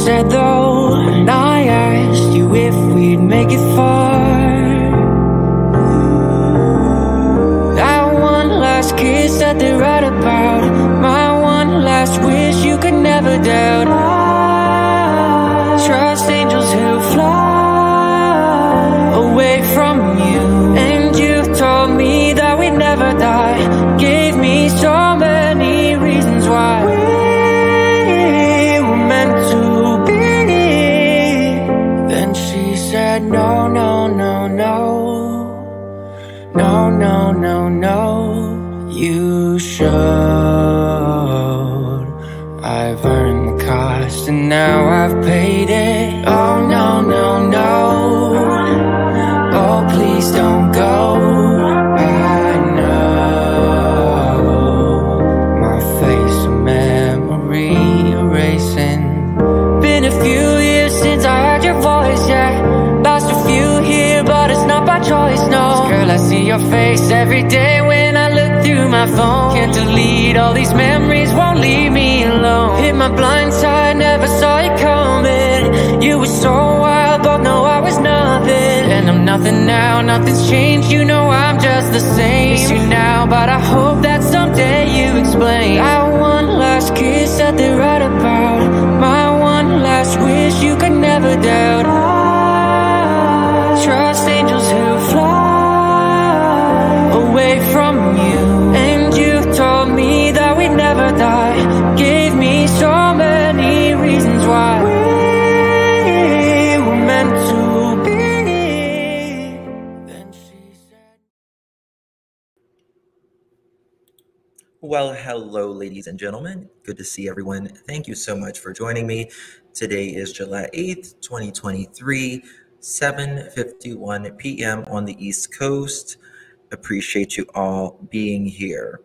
said though, and I asked you if we'd make it far. That one last kiss that they write about, my one last wish you could never doubt. I trust angels who fly away from you, and you told me that we'd never die. Gave me so many reasons why we were meant to be. Then she said no, no, no, no. No, no, no, no, you should. I've earned the cost and now I've paid it. Oh, no, no, no. Oh, please don't go. I know my face a memory erasing. Been a few years since I heard your voice, yeah. Lost a few here, but it's not by choice, no. Girl, I see your face every day when I look through my phone. Can't delete all these memories, won't leave me alone. Hit my blind side, never saw you coming. You were so wild, but no, I was nothing. And I'm nothing now, nothing's changed. You know I'm just the same. Miss you now, but I hope that someday you explain. That one last kiss that they write about, my one last wish you could never doubt. I trust angels who fly away from you, and you told me that we'd never die. Gave me so many reasons why we were meant to be. Then she said, well, hello, ladies and gentlemen. Good to see everyone. Thank you so much for joining me. Today is July 8th, 2023. 7:51 p.m. on the East Coast. Appreciate you all being here.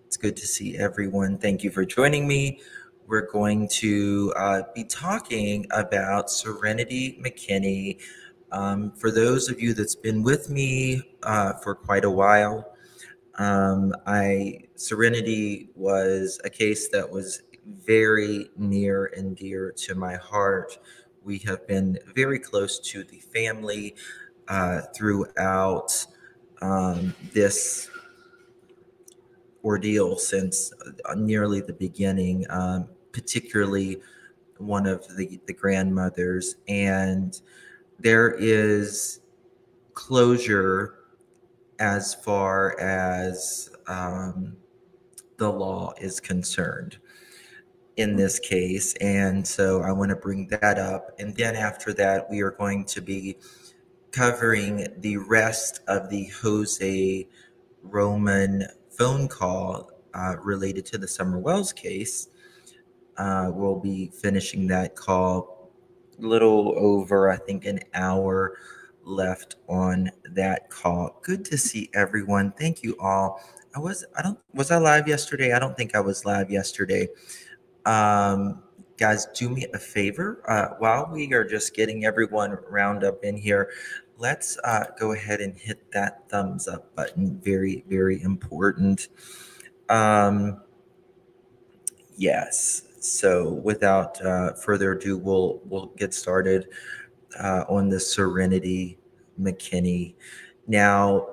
It's good to see everyone. Thank you for joining me. We're going to be talking about Serenity McKinney. For those of you that's been with me for quite a while, Serenity was a case that was very near and dear to my heart. We have been very close to the family throughout this ordeal since nearly the beginning, particularly one of the grandmothers. And there is closure as far as the law is concerned in this case, and so I want to bring that up. And then after that, we are going to be covering the rest of the Jose Roman phone call related to the Summer Wells case. We'll be finishing that call. A little over, I think, an hour left on that call. Good to see everyone. Thank you all. Was I live yesterday? I don't think I was live yesterday. Guys, do me a favor. While we are just getting everyone round up in here, let's go ahead and hit that thumbs up button. Very, very important. Yes. So without further ado, we'll get started on the Serenity McKinney. Now,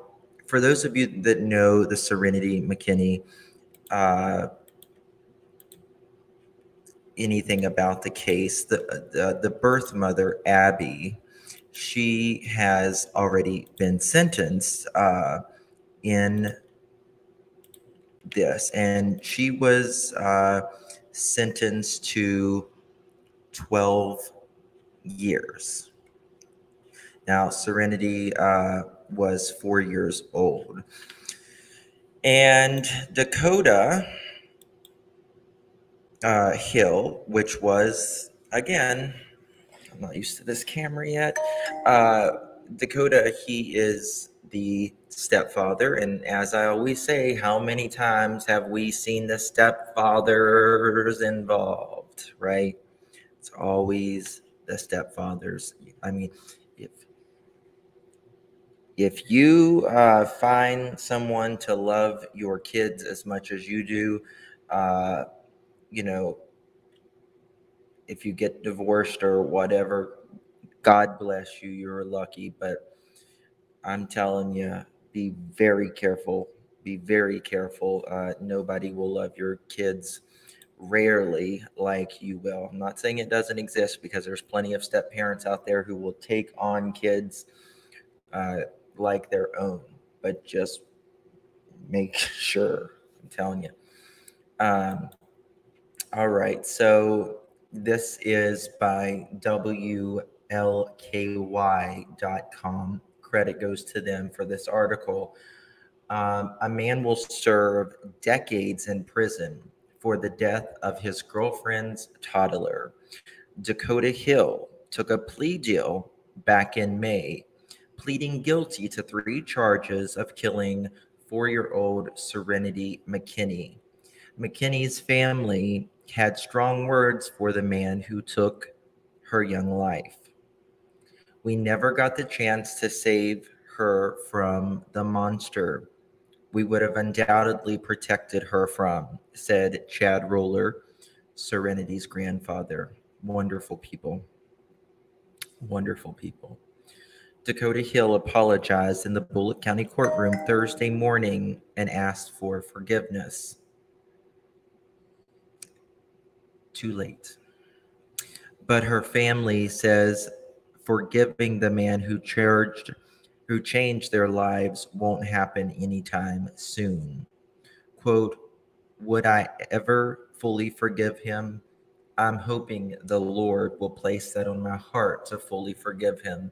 for those of you that know the Serenity McKinney, anything about the case, the birth mother, Abby, she has already been sentenced in this, and she was sentenced to 12 years. Now, Serenity was 4 years old. And Dakota Hill, which was, again, I'm not used to this camera yet. Dakota, he is the stepfather. And as I always say, how many times have we seen the stepfathers involved, right? It's always the stepfathers. I mean, if you find someone to love your kids as much as you do, you know, if you get divorced or whatever, God bless you, you're lucky. But I'm telling you, be very careful. Be very careful. Nobody will love your kids rarely like you will. I'm not saying it doesn't exist, because there's plenty of step parents out there who will take on kids uh, like their own, but just make sure. I'm telling you. Um, all right. So this is by WLKY.com. Credit goes to them for this article. A man will serve decades in prison for the death of his girlfriend's toddler. Dakota Hill took a plea deal back in May, pleading guilty to 3 charges of killing 4-year-old Serenity McKinney. McKinney's family had strong words for the man who took her young life. We never got the chance to save her from the monster we would have undoubtedly protected her from, said Chad Roller, Serenity's grandfather. Wonderful people. Wonderful people. Dakota Hill apologized in the Bullitt County courtroom Thursday morning and asked for forgiveness. Too late. But her family says forgiving the man who changed their lives won't happen anytime soon. Quote, would I ever fully forgive him? I'm hoping the Lord will place that on my heart to fully forgive him,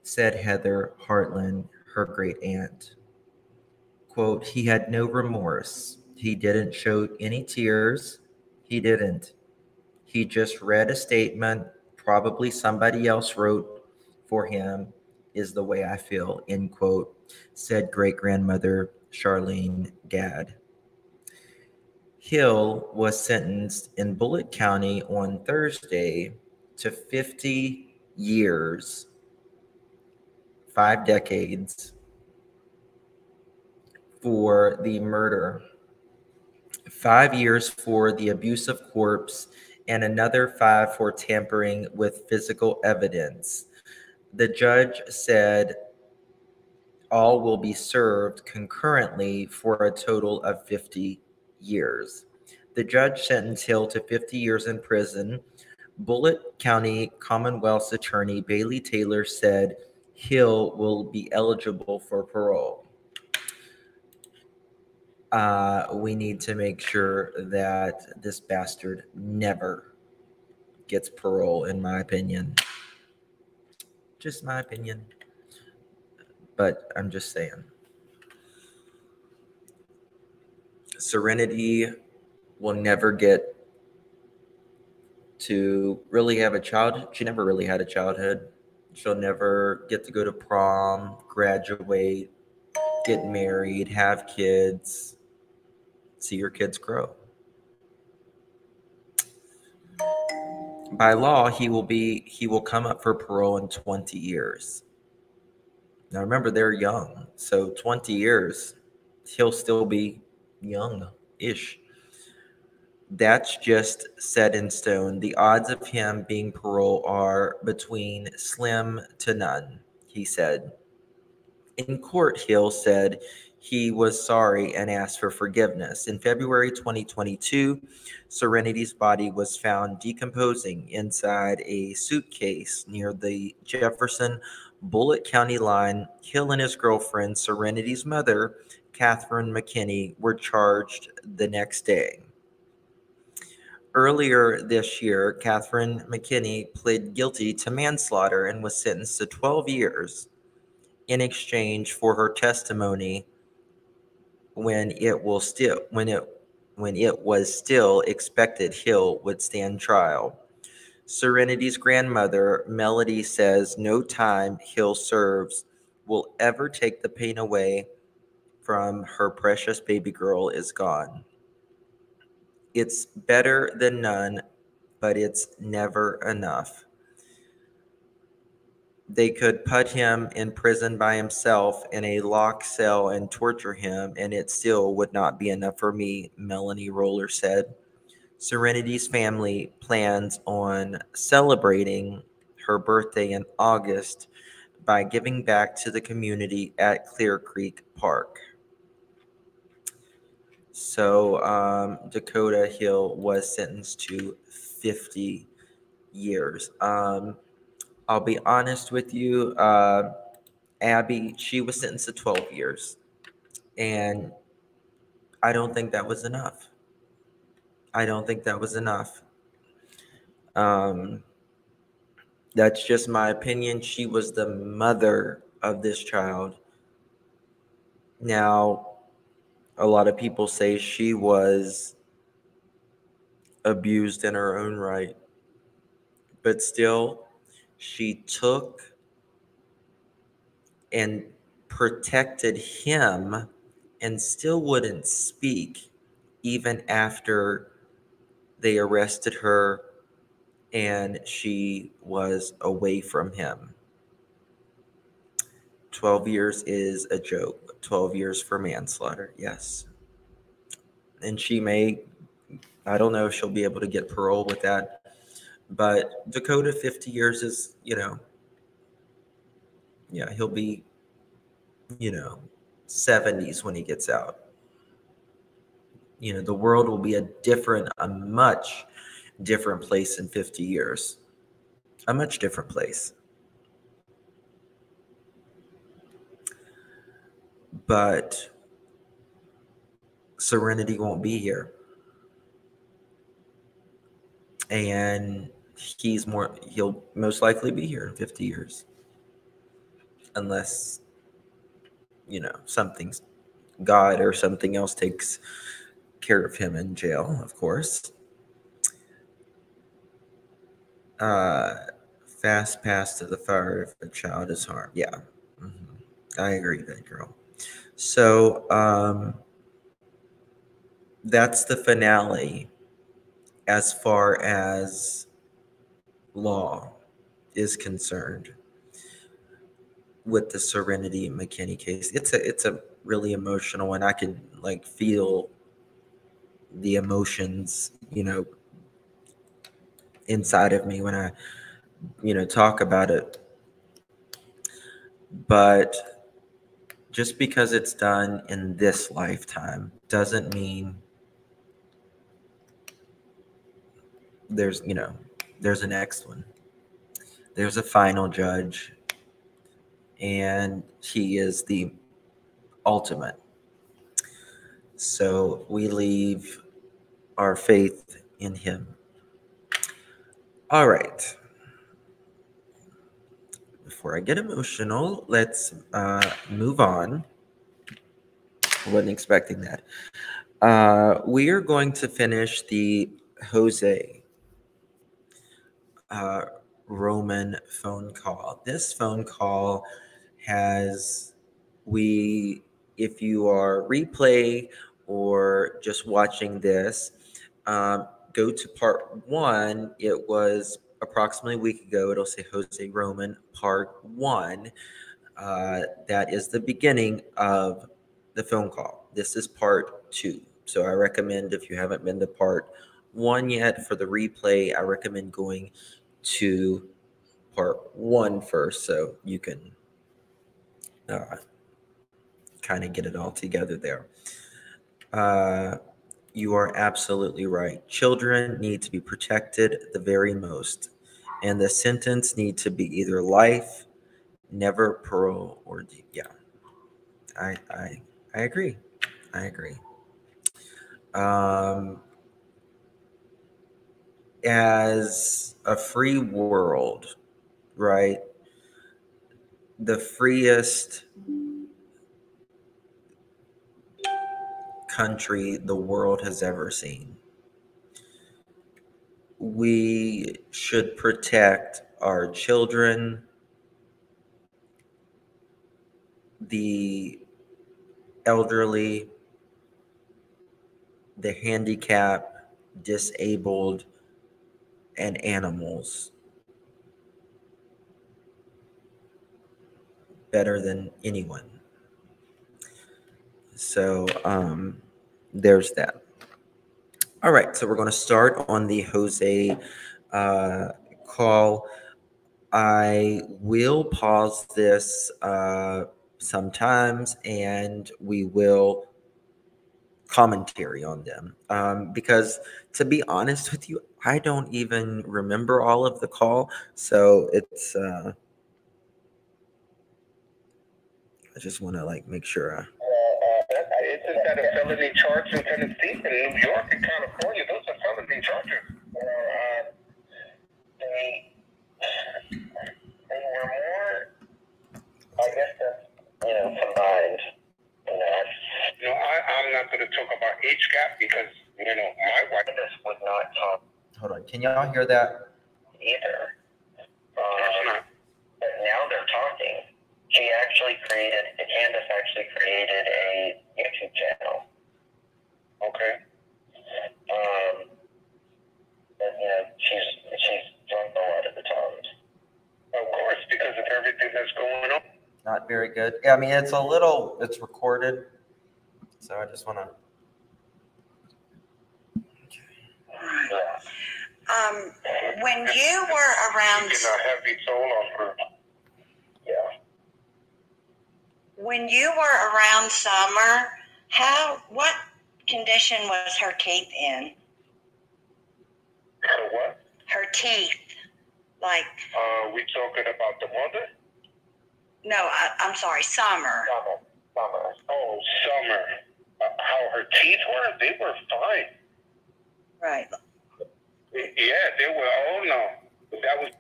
said Heather Hartland, her great aunt. Quote, he had no remorse. He didn't show any tears. He didn't. He just read a statement, probably somebody else wrote for him, is the way I feel, end quote, said great-grandmother Charlene Gadd. Hill was sentenced in Bullitt County on Thursday to 50 years, 5 decades, for the murder, 5 years for the abuse of corpse, and another 5 for tampering with physical evidence. The judge said all will be served concurrently for a total of 50 years. The judge sentenced Hill to 50 years in prison. Bullitt County Commonwealth's attorney Bailey Taylor said Hill will be eligible for parole. We need to make sure that this bastard never gets parole, in my opinion. Just my opinion. But I'm just saying. Serenity will never get to really have a childhood. She never really had a childhood. She'll never get to go to prom, graduate, get married, have kids, see your kids grow. By law, he will come up for parole in 20 years. Now remember, they're young, so 20 years, he'll still be young-ish. That's just set in stone. The odds of him being parole are between slim to none, he said. In court, Hill said he was sorry and asked for forgiveness. In February 2022, Serenity's body was found decomposing inside a suitcase near the Jefferson Bullitt County line. Hill and his girlfriend, Serenity's mother, Catherine McKinney, were charged the next day. Earlier this year, Catherine McKinney pled guilty to manslaughter and was sentenced to 12 years in exchange for her testimony when it was still expected Hill would stand trial. Serenity's grandmother, Melody, says no time Hill serves will ever take the pain away from her precious baby girl is gone. It's better than none, but it's never enough. They could put him in prison by himself in a locked cell and torture him, and it still would not be enough for me, Melanie Roller said. Serenity's family plans on celebrating her birthday in August by giving back to the community at Clear Creek Park. So Dakota Hill was sentenced to 50 years. I'll be honest with you, Abby, she was sentenced to 12 years. And I don't think that was enough. I don't think that was enough. That's just my opinion. She was the mother of this child. Now, a lot of people say she was abused in her own right, but still, she took and protected him and still wouldn't speak even after they arrested her and she was away from him. 12 years is a joke. 12 years for manslaughter, yes. And she may, I don't know if she'll be able to get parole with that. But Dakota, 50 years is, yeah, he'll be, 70s when he gets out. The world will be a much different place in 50 years. A much different place. But Serenity won't be here. And he'll most likely be here in 50 years. Unless, something's God or something else takes care of him in jail, of course. Fast pass to the fire if a child is harmed. Yeah. I agree, that girl. So that's the finale as far as law is concerned with the Serenity McKinney case. It's a really emotional one. I can feel the emotions, inside of me when I, talk about it. But just because it's done in this lifetime doesn't mean there's a next one. There's a final judge, and he is the ultimate. So we leave our faith in him. All right. Before I get emotional, let's move on. I wasn't expecting that. We are going to finish the Jose Roman phone call. This phone call has, if you are replay or just watching this, go to part 1. It was approximately a week ago. It'll say Jose Roman part 1. That is the beginning of the phone call. This is part 2. So I recommend, if you haven't been to part 1 yet for the replay, I recommend going to part 1 first so you can kind of get it all together there. You are absolutely right. Children need to be protected the very most, and the sentence need to be either life, never parole, or yeah. I agree. I agree. As a free world, right? The freest country the world has ever seen. We should protect our children, the elderly, the handicapped, disabled, and animals better than anyone. So there's that. All right, so we're going to start on the Jose call. I will pause this sometimes, and we will commentary on them, because to be honest with you, I don't even remember all of the call, so it's I just want to like make sure it's just that a felony charge in Tennessee and New York and California, those are felony charges. They were more, I guess that's, combined. I'm not going to talk about age gap because, my wife would not talk. Hold on, can y'all hear that? Either. But now they're talking. Candace actually created a YouTube channel. Okay. She's drunk a lot of the times. Of course, because of everything that's going on. Not very good. Yeah, I mean, it's recorded, so I just want to. When you were around, when you were around Summer, what condition was her teeth in? Her what? Her teeth, like. We talking about the mother? No, I'm sorry, Summer. Summer. Oh, Summer. How her teeth were? They were fine. Right. Yeah, they were. Oh no, that was.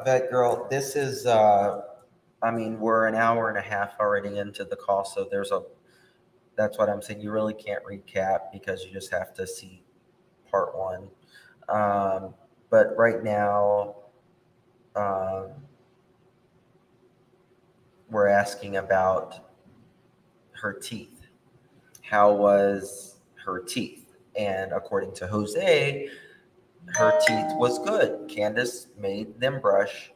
Vet girl, this is. I mean, we're an hour and a half already into the call, so that's what I'm saying. You really can't recap because you just have to see part one. But right now, we're asking about her teeth. How was her teeth? And according to Jose, her teeth was good. Candace made them brush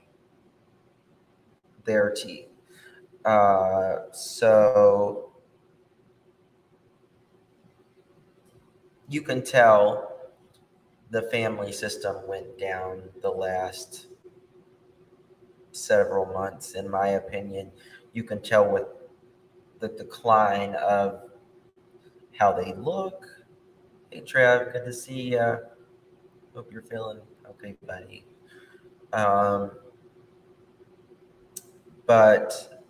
their teeth. So you can tell the family system went down the last several months, in my opinion. You can tell with the decline of how they look. Hey, Trev, good to see you. Hope you're feeling okay, buddy. But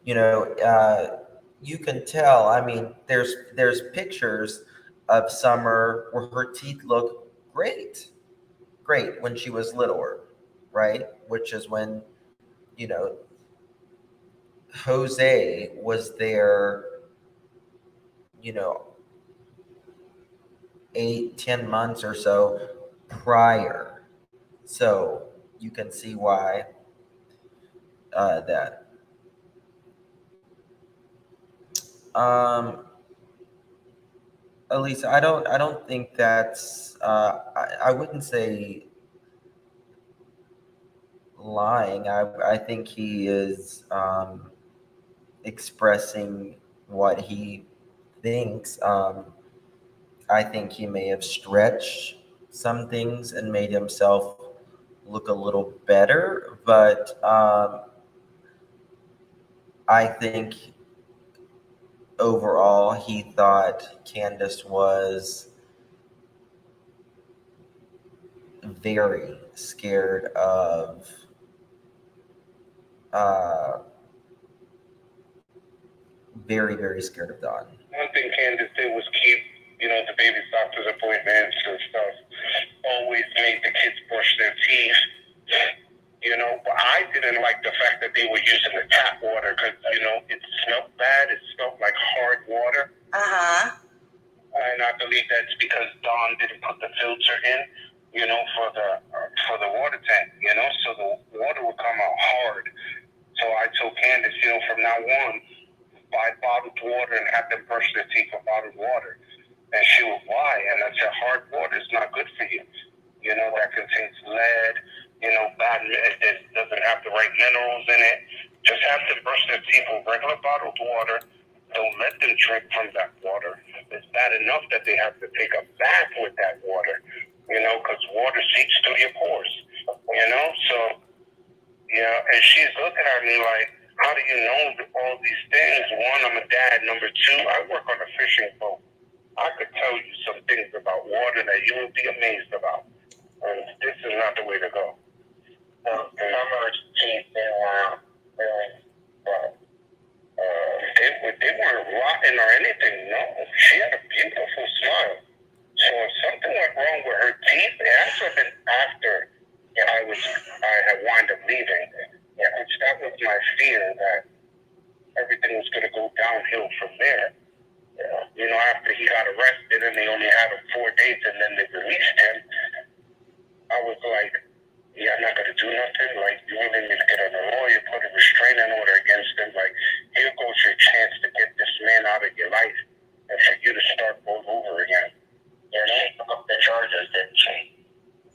you can tell. I mean, there's pictures of Summer where her teeth look great when she was littler, right? Which is when Jose was there, 8-10 months or so prior. So you can see why that. Elisa, I don't think that's. I wouldn't say lying. I think he is expressing what he thinks. I think he may have stretched some things and made himself look a little better, but I think overall he thought Candace was very scared of very, very scared of Dawn. One thing Candace did was keep, the baby's doctor's appointments and stuff. Always made the kids brush their teeth. But I didn't like the fact that they were using the tap water because, it smelled bad. It smelled like hard water. Uh-huh. And I believe that's because Dawn didn't put the filter in, for the water tank, so the water would come out hard. So I told Candace, from now on, buy bottled water and have them brush their teeth with bottled water. And she was, why? And I said, hard water is not good for you. That contains lead, it doesn't have the right minerals in it. Just have them brush their teeth with regular bottled water. Don't let them drink from that water. It's bad enough that they have to take a bath with that water, you know, because water seeps through your pores, you know. So, yeah, and she's looking at me like, how do you know all these things? One, I'm a dad. Number two, I work on a fishing boat. I could tell you some things about water that you would be amazed about. And this is not the way to go. Summer's teeth, they were really rough. They weren't rotten or anything, no. She had a beautiful smile. So if something went wrong with her teeth, it actually been after I had wound up leaving. Yeah, which that was my fear that everything was going to go downhill from there. Yeah. You know, after he got arrested and they only had him 4 days and then they released him, I was like, yeah, I'm not going to do nothing. Like, you really need to get a lawyer, put a restraining order against him. Like, here goes your chance to get this man out of your life and for you to start all over again. Yeah, she took up the charges, didn't she?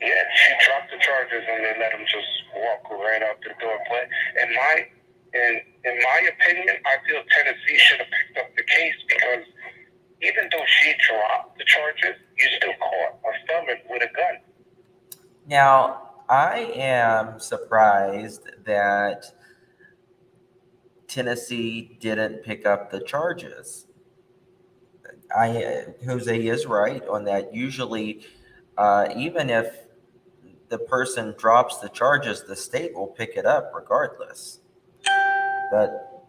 Yeah, she dropped the charges and they let him just walk right out the door. But in my opinion, I feel Tennessee should have picked up the case because even though she dropped the charges, you still caught a felon with a gun. Now, I am surprised that Tennessee didn't pick up the charges. Jose is right on that. Usually, even if the person drops the charges, the state will pick it up regardless. But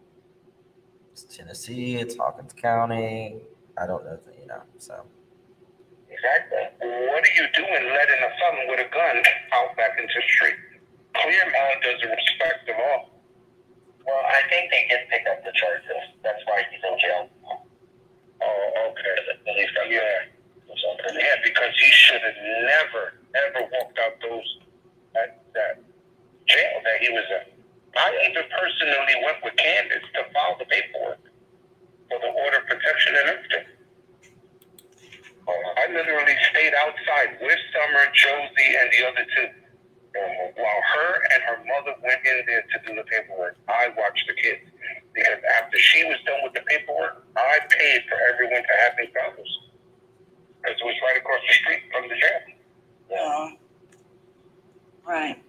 it's Tennessee, it's Hawkins County. I don't know, so. Exactly. What are you doing letting a felon with a gun out back into the street? Clear man doesn't respect the law. Well, I think they did pick up the charges. That's why he's in jail. Oh, okay. Yeah, because he should have never, ever walked out that jail that he was in. I even personally went with Candace to file the paperwork for the order of protection and everything. I literally stayed outside with Summer, Josie, and the other two. While her and her mother went in there to do the paperwork, I watched the kids. Because after she was done with the paperwork, I paid for everyone to have their fellows. Because it was right across the street from the jail. Yeah. Right.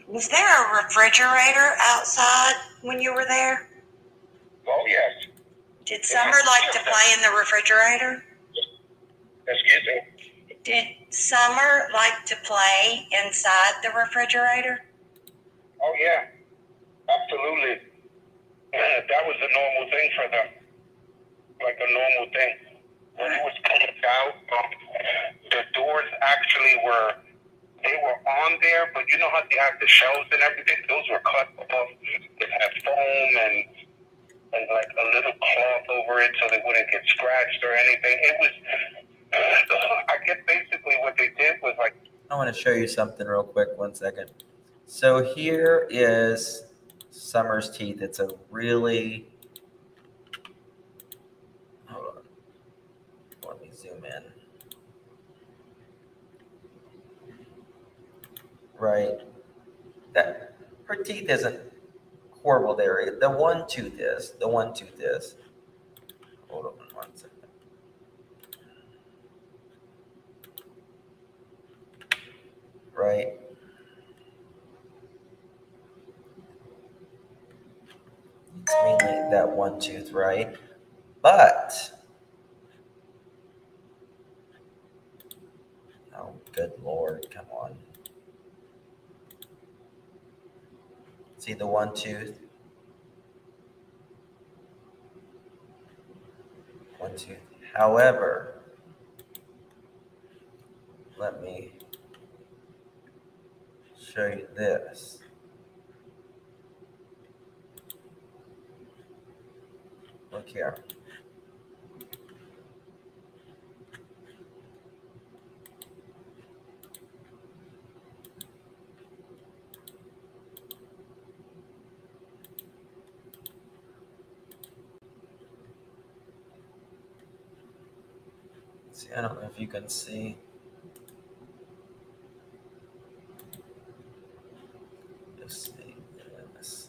Was there a refrigerator outside when you were there? Oh, yes. Did Summer like to play in the refrigerator? Excuse me? Did Summer like to play inside the refrigerator? Oh, yeah. Absolutely. That was a normal thing for them. Like a normal thing. When it was cleaned out, the doors actually were on there, but you know how they have the shelves and everything? Those were cut off. They had foam and like a little cloth over it so they wouldn't get scratched or anything. It was, I guess basically what they did was like... I want to show you something real quick, 1 second. So here is Summer's teeth. It's a really... Hold on. Let me zoom in. Right. That her teeth isn't horrible there. The one tooth is. Hold on 1 second. Right. It's mainly that one tooth, right? But oh, good Lord, come on. See the one tooth? One tooth. However, let me show you this. Look here. See, I don't know if you can see. Just see this.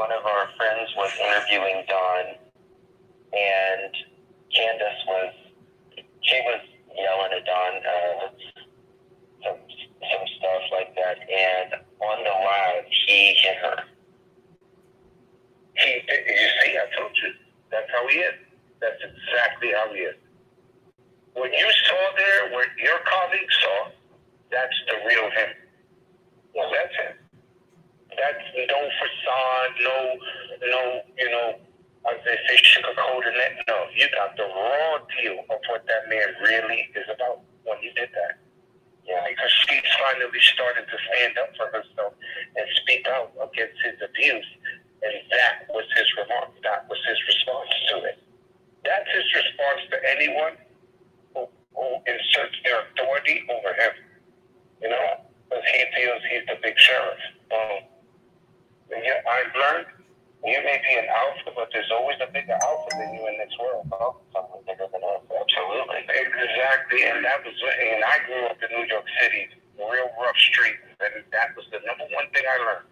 one of our friends was interviewing Don, and Candace was yelling at Don some stuff like that, and on the live, he hit her. You see, I told you, that's how he is. That's exactly how he is. What you saw there, what your colleagues saw, that's the real him. Well, that's him. That's no facade, no, as they say, sugarcoated it. No, you got the raw deal of what that man really is about when he did that. Yeah, because she's finally started to stand up for herself and speak out against his abuse. And that was his remark. That was his response to it. That's his response to anyone who inserts their authority over him. Because he feels he's the big sheriff. Yeah, I've learned you may be an alpha, but there's always a bigger alpha than you in this world. Something bigger than us. Absolutely. Exactly. And I grew up in New York City, real rough streets, and that was the number one thing I learned.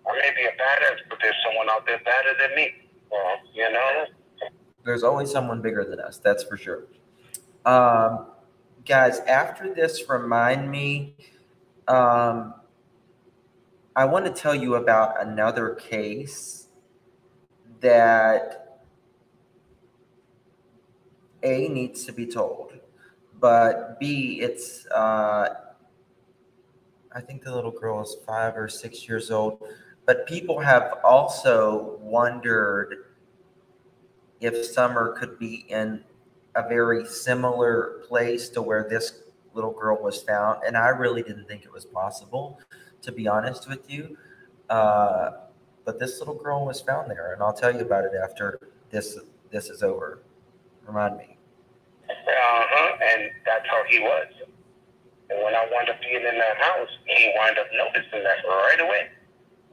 I may be a badass, but there's someone out there better than me. There's always someone bigger than us, that's for sure. Guys, after this, remind me, I want to tell you about another case that A, needs to be told, but B, it's, I think the little girl is 5 or 6 years old, but people have also wondered if Summer could be in a very similar place to where this little girl was found, and I really didn't think it was possible, to be honest with you. But this little girl was found there, and I'll tell you about it after this is over. Remind me. And that's how he was. And when I wound up being in that house, he wound up noticing that right away.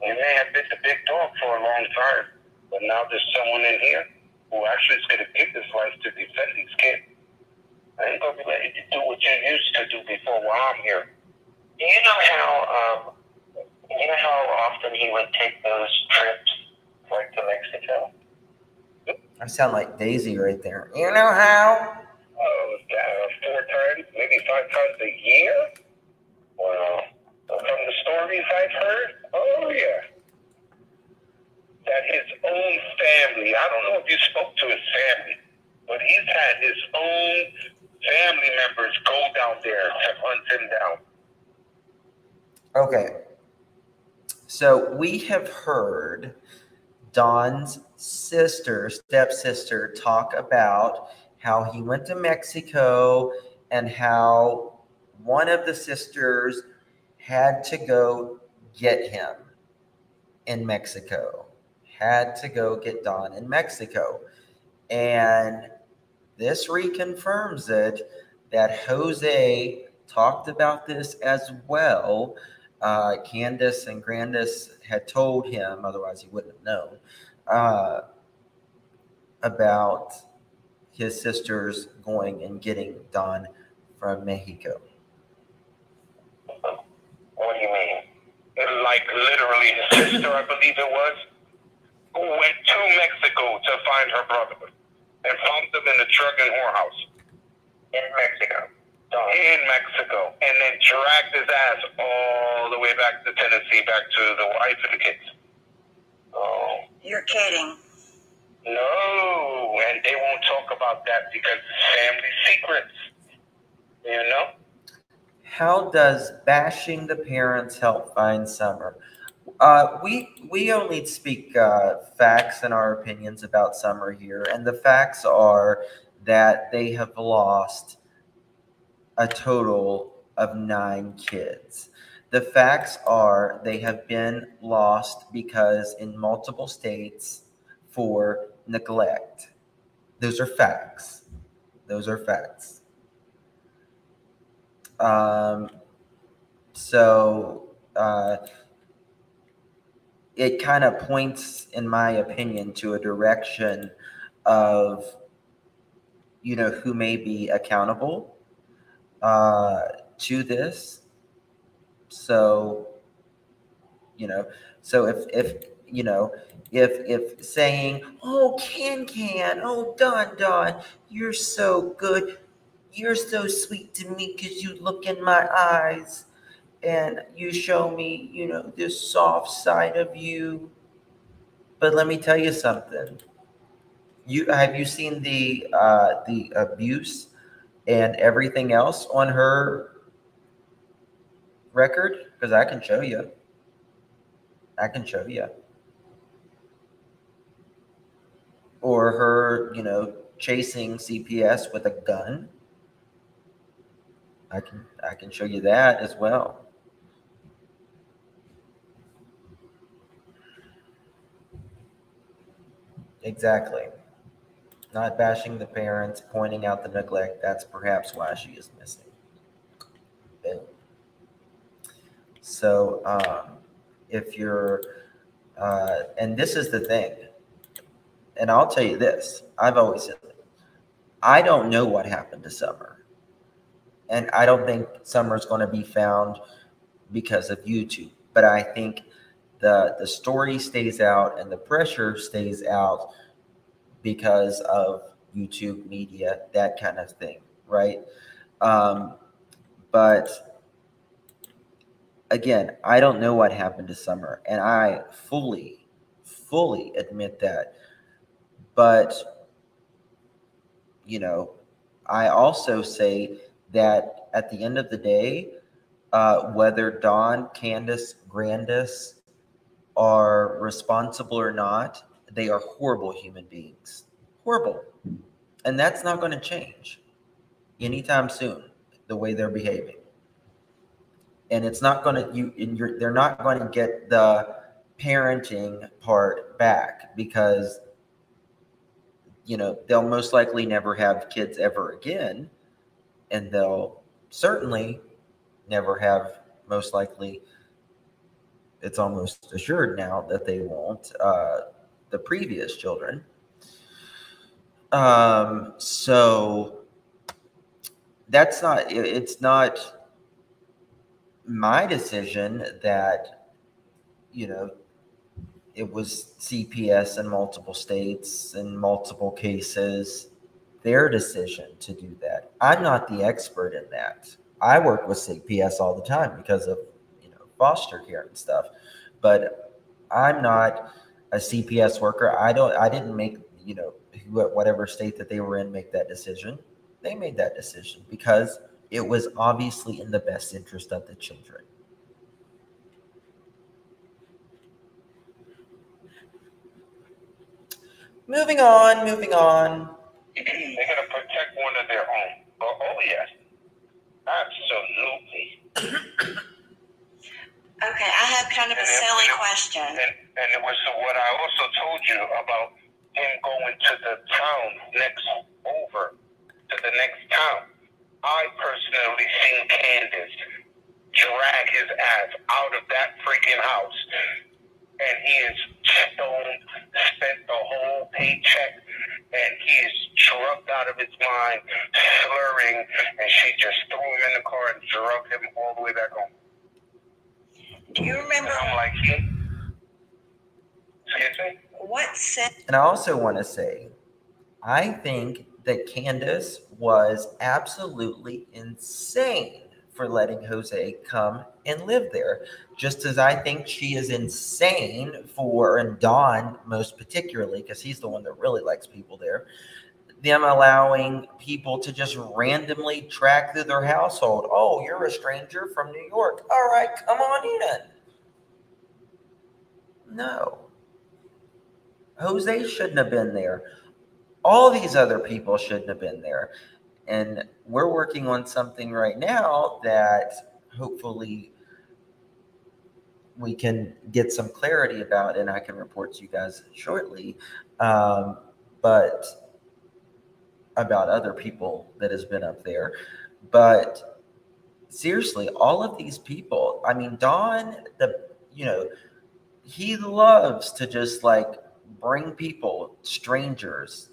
You may have been the big dog for a long time, but now there's someone in here who actually is going to give his life to defend these kids. I ain't going to be letting you do what you used to do before while I'm here. You know how often he would take those trips, like to Mexico? I sound like Daisy right there. You know how? 4 times, maybe 5 times a year? Well, from the stories I've heard, oh yeah. That his own family, I don't know if you spoke to his family, but he's had his own family members go down there to hunt him down. Okay. So we have heard Don's stepsister, talk about how he went to Mexico and how one of the sisters had to go get him in Mexico, had to go get Don in Mexico. And this reconfirms it that Jose talked about this as well. Candace and Grandis had told him, otherwise he wouldn't have known, about his sisters going and getting Don from Mexico. What do you mean? Like literally his sister, I believe it was, who went to Mexico to find her brother and found them in the drug and whorehouse. In Mexico. In Mexico. And then dragged his ass all the way back to Tennessee, back to the wife and the kids. Oh. You're kidding. No, and they won't talk about that because it's family secrets. How does bashing the parents help find Summer? We only speak facts and our opinions about Summer here, and the facts are that they have lost a total of 9 kids. The facts are they have been lost because in multiple states for neglect. Those are facts. Those are facts. It kind of points, in my opinion, to a direction of, who may be accountable to this. So, so you know, if saying, oh, Can, oh, Don, you're so good. You're so sweet to me because you look in my eyes and you show me, you know, this soft side of you. But let me tell you something. Have you seen the abuse and everything else on her record? Because I can show you. Or her, you know, chasing CPS with a gun. I can show you that as well. Exactly. Not bashing the parents, pointing out the neglect. That's perhaps why she is missing. Boom. So if you're, and this is the thing, and I'll tell you this, I've always said it. I don't know what happened to Summer. And I don't think Summer's going to be found because of YouTube. But I think the story stays out and the pressure stays out because of YouTube media, that kind of thing, right? But again, I don't know what happened to Summer, and I fully admit that. But, you know, I also say that at the end of the day, whether Dawn, Candace, Grandis are responsible or not, they are horrible human beings. Horrible. And that's not going to change anytime soon, the way they're behaving. And it's not going to, they're not going to get the parenting part back because, you know, they'll most likely never have kids ever again. And they'll certainly never have, most likely, it's almost assured now that they won't, the previous children. So that's not, it's not my decision that, you know, it was CPS in multiple states and multiple cases, their decision to do that. I'm not the expert in that. I work with CPS all the time because of, you know, foster care and stuff, but I'm not a CPS worker. I didn't make, you know, whatever state that they were in make that decision. They made that decision because it was obviously in the best interest of the children. Moving on. They're going to protect one of their own. Oh yes. Absolutely. Okay, I have kind of a silly question. And it was what I also told you about him going to the town over to the next town. I personally seen Candace drag his ass out of that freaking house. And he is stoned, spent the whole paycheck, and he is drugged out of his mind, slurring, and she just threw him in the car and drugged him all the way back home. Do you remember? And I'm like, excuse me? What said? And I also want to say, I think that Candace was absolutely insane for letting Jose come and live there. Just as I think she is insane for, and Don most particularly, because he's the one that really likes people there, them allowing people to just randomly track through their household. Oh, you're a stranger from New York. All right, come on in. No. Jose shouldn't have been there. All these other people shouldn't have been there. And we're working on something right now that hopefully we can get some clarity about, and I can report to you guys shortly. But about other people that has been up there. But seriously, all of these people, I mean, Don, he loves to just like bring people, strangers,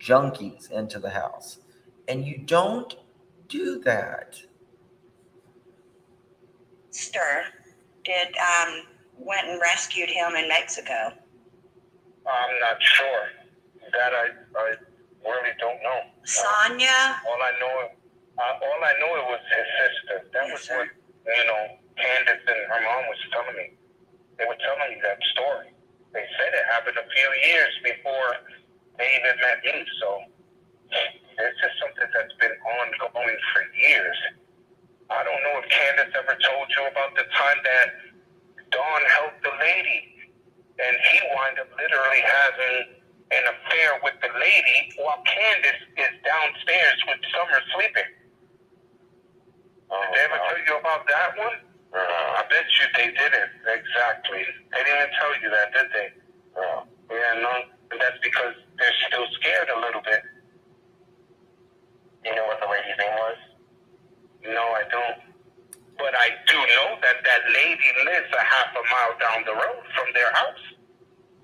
junkies into the house. And you don't do that. Did went and rescued him in Mexico? I'm not sure. That I really don't know. Sonia? All I know it was his sister. That was what, Candace and her mom was telling me. They were telling me that story. They said it happened a few years before they even met me. So this is something that's been ongoing for years. I don't know if Candace ever told you about the time that Don helped the lady, and he wound up literally having an affair with the lady while Candace is downstairs with Summer sleeping. Did they ever tell you about that one? I bet you they didn't. Exactly. They didn't tell you that, did they? Yeah, no. And that's because they're still scared a little bit. You know what the lady's name was? No, I don't. But I do know that that lady lives a half a mile down the road from their house.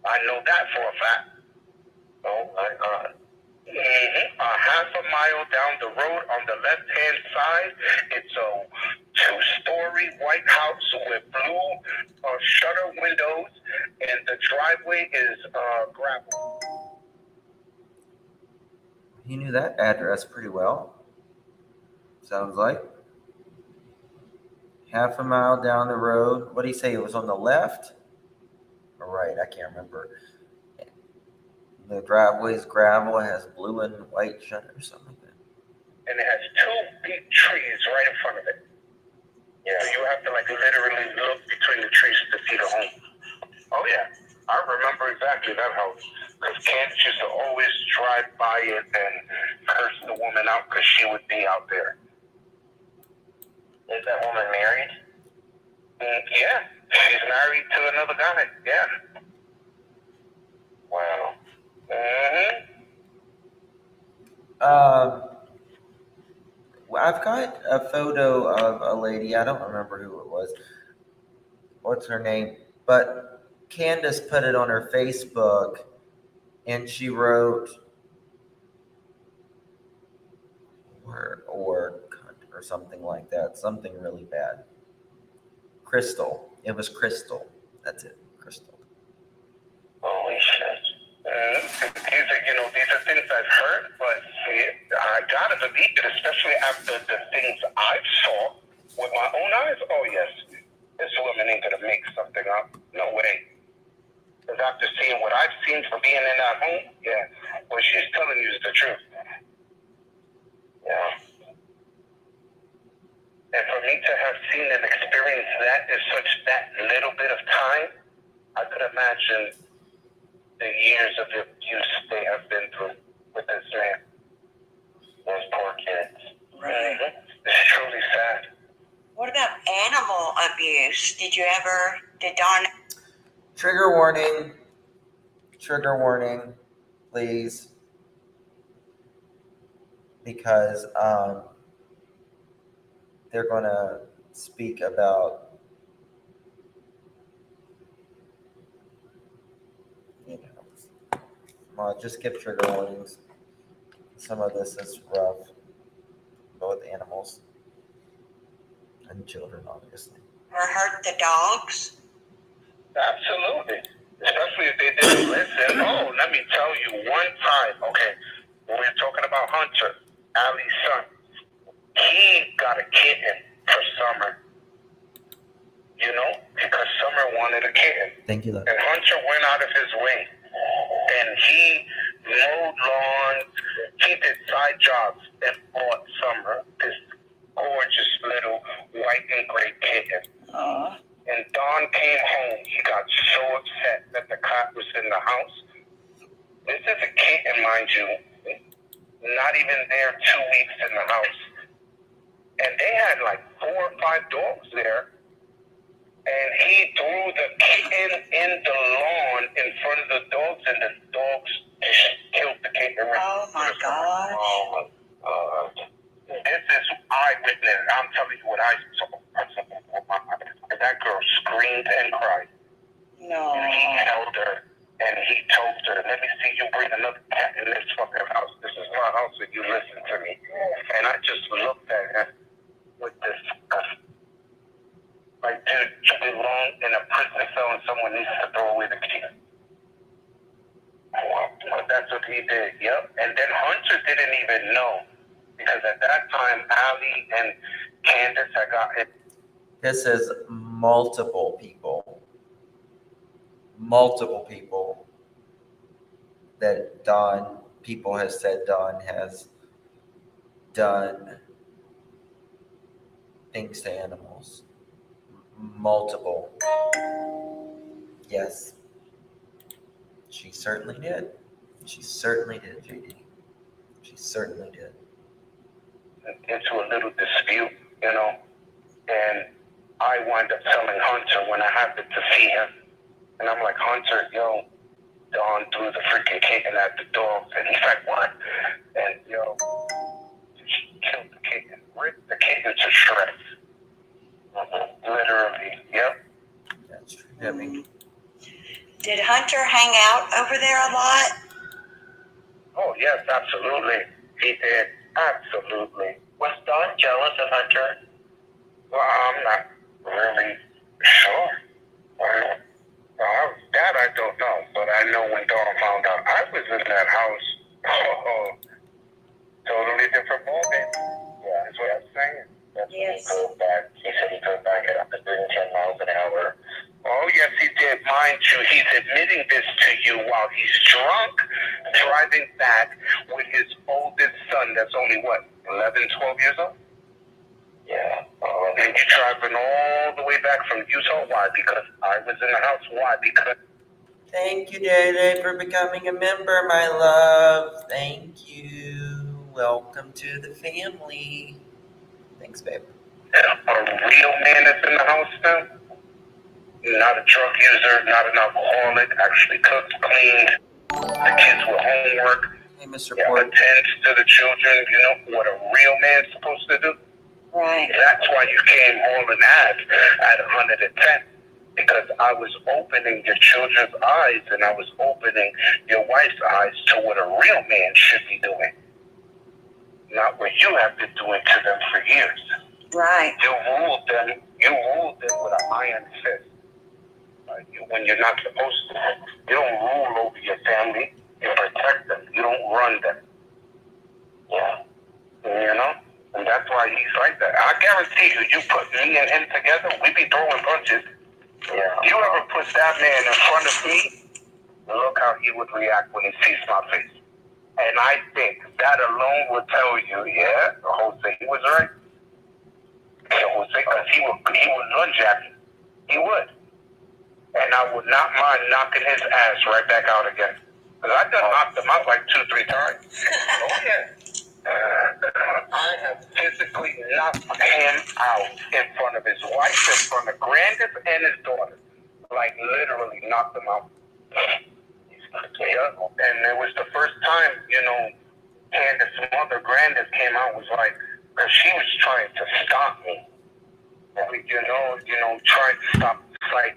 I know that for a fact. Oh my God. A half a mile down the road on the left-hand side, it's a two-story white house with blue shutter windows, and the driveway is gravel. He knew that address pretty well. Sounds like. Half a mile down the road. What did he say? It was on the left? Or right? I can't remember. The driveway's gravel. It has blue and white shutters, something like that. And it has two big trees right in front of it. Yeah, you have to literally look between the trees to see the home. Oh yeah, I remember exactly that house. Because Candace used to always drive by it and curse the woman out because she would be out there. Is that woman married? Yeah, she's married to another guy. Yeah. Wow. I've got a photo of a lady. I don't remember who it was. What's her name? But Candace put it on her Facebook, and she wrote or something like that. Something really bad. Crystal. It was Crystal. That's it. Crystal. Holy shit. These are things I've heard, but I gotta believe it, especially after the things I saw with my own eyes. Oh yes, this woman ain't gonna make something up. No way. Because after seeing what I've seen from being in that home, yeah, what she's telling you is the truth. Yeah. And for me to have seen and experienced that in that little bit of time, I could imagine the years of abuse they have been through with this man. Those poor kids. Right. It's truly sad. What about animal abuse? Did Don... Trigger warning. Trigger warning, please. Because they're going to speak about, just give trigger warnings. Some of this is rough, both animals and children, obviously. Or hurt the dogs? Absolutely. Especially if they didn't listen. Oh, let me tell you one time. Okay, when we're talking about Hunter, Allie's son, he got a kitten for Summer. Because Summer wanted a kitten. Thank you. And Hunter went out of his way. And he mowed lawns, he did side jobs, and bought Summer this gorgeous little white and gray kitten. And Don came home. He got so upset that the cat was in the house. This is a kitten, mind you, not even there 2 weeks in the house. And they had 4 or 5 dogs there. And he threw the kitten in the lawn in front of the dogs, and the dogs killed the kitten. Oh my God. Oh my God. This is eyewitness. I'm telling you what I saw. That girl screamed and cried. No. And he held her, and he told her, let me see you bring another cat in this fucking house. This is my house, and you listen to me. And I just looked at him with disgust. Like, dude, you belong in a prison cell and someone needs to throw away the key. Well, that's what he did, yep. And then Hunter didn't even know. Because at that time, Allie and Candace had got it. This is multiple people that people has said Don has done things to animals. Multiple. Yes. She certainly did. She certainly did, JD. She certainly did. Into a little dispute, you know, and I wind up telling Hunter when I happened to see him, and I'm like, Hunter, yo, Dawn threw the freaking kitten at the dogs, and he's like, what? And yo, she killed the kitten, ripped the kitten to shreds. Literally, yep. That's true. I mean, Did Hunter hang out over there a lot? Oh yes, absolutely. He did. Absolutely. Was Don jealous of Hunter? Well, I'm not really sure. That I don't know, but I know when Dawn found out I was in that house, totally different ballgame. Yeah, that's what I'm saying. That's Yes. He said he could back it up to 110 miles an hour. Oh, yes, he did. Mind you, he's admitting this to you while he's drunk, driving back with his oldest son that's only, what, 11, 12 years old? Yeah. And you're driving all the way back from Utah. Why? Because I was in the house. Why? Because... Thank you, Dede, for becoming a member, my love. Thank you. Welcome to the family. Thanks, babe. A real man that's in the house now. Not a drug user, not an alcoholic, actually cooks, cleans, the kids with homework. Hey, Mr. Yeah, Port. attends to the children, you know, what a real man's supposed to do. Right. That's why you came hauling ass at 110. Because I was opening your children's eyes and I was opening your wife's eyes to what a real man should be doing. Not what you have been doing to them for years. Right. You ruled them with an iron fist. When you're not supposed to. You don't rule over your family. You protect them. You don't run them. Yeah. You know? And that's why he's like that. I guarantee you put me and him together, we'd be throwing punches. Yeah. You ever put that man in front of me, look how he would react when he sees my face. And I think that alone would tell you, yeah, Jose was right. Jose, because he would lunge at me. He would. And I would not mind knocking his ass right back out again. Because I done knocked him out like 2-3 times. Oh, yeah. I have physically knocked him out in front of his wife, in front of Grandis and his daughter. Like, literally knocked him out. Yeah. And it was the first time, you know, Candace's mother, Grandis, came out, was like, because she was trying to stop me. You know, trying to stop the fight.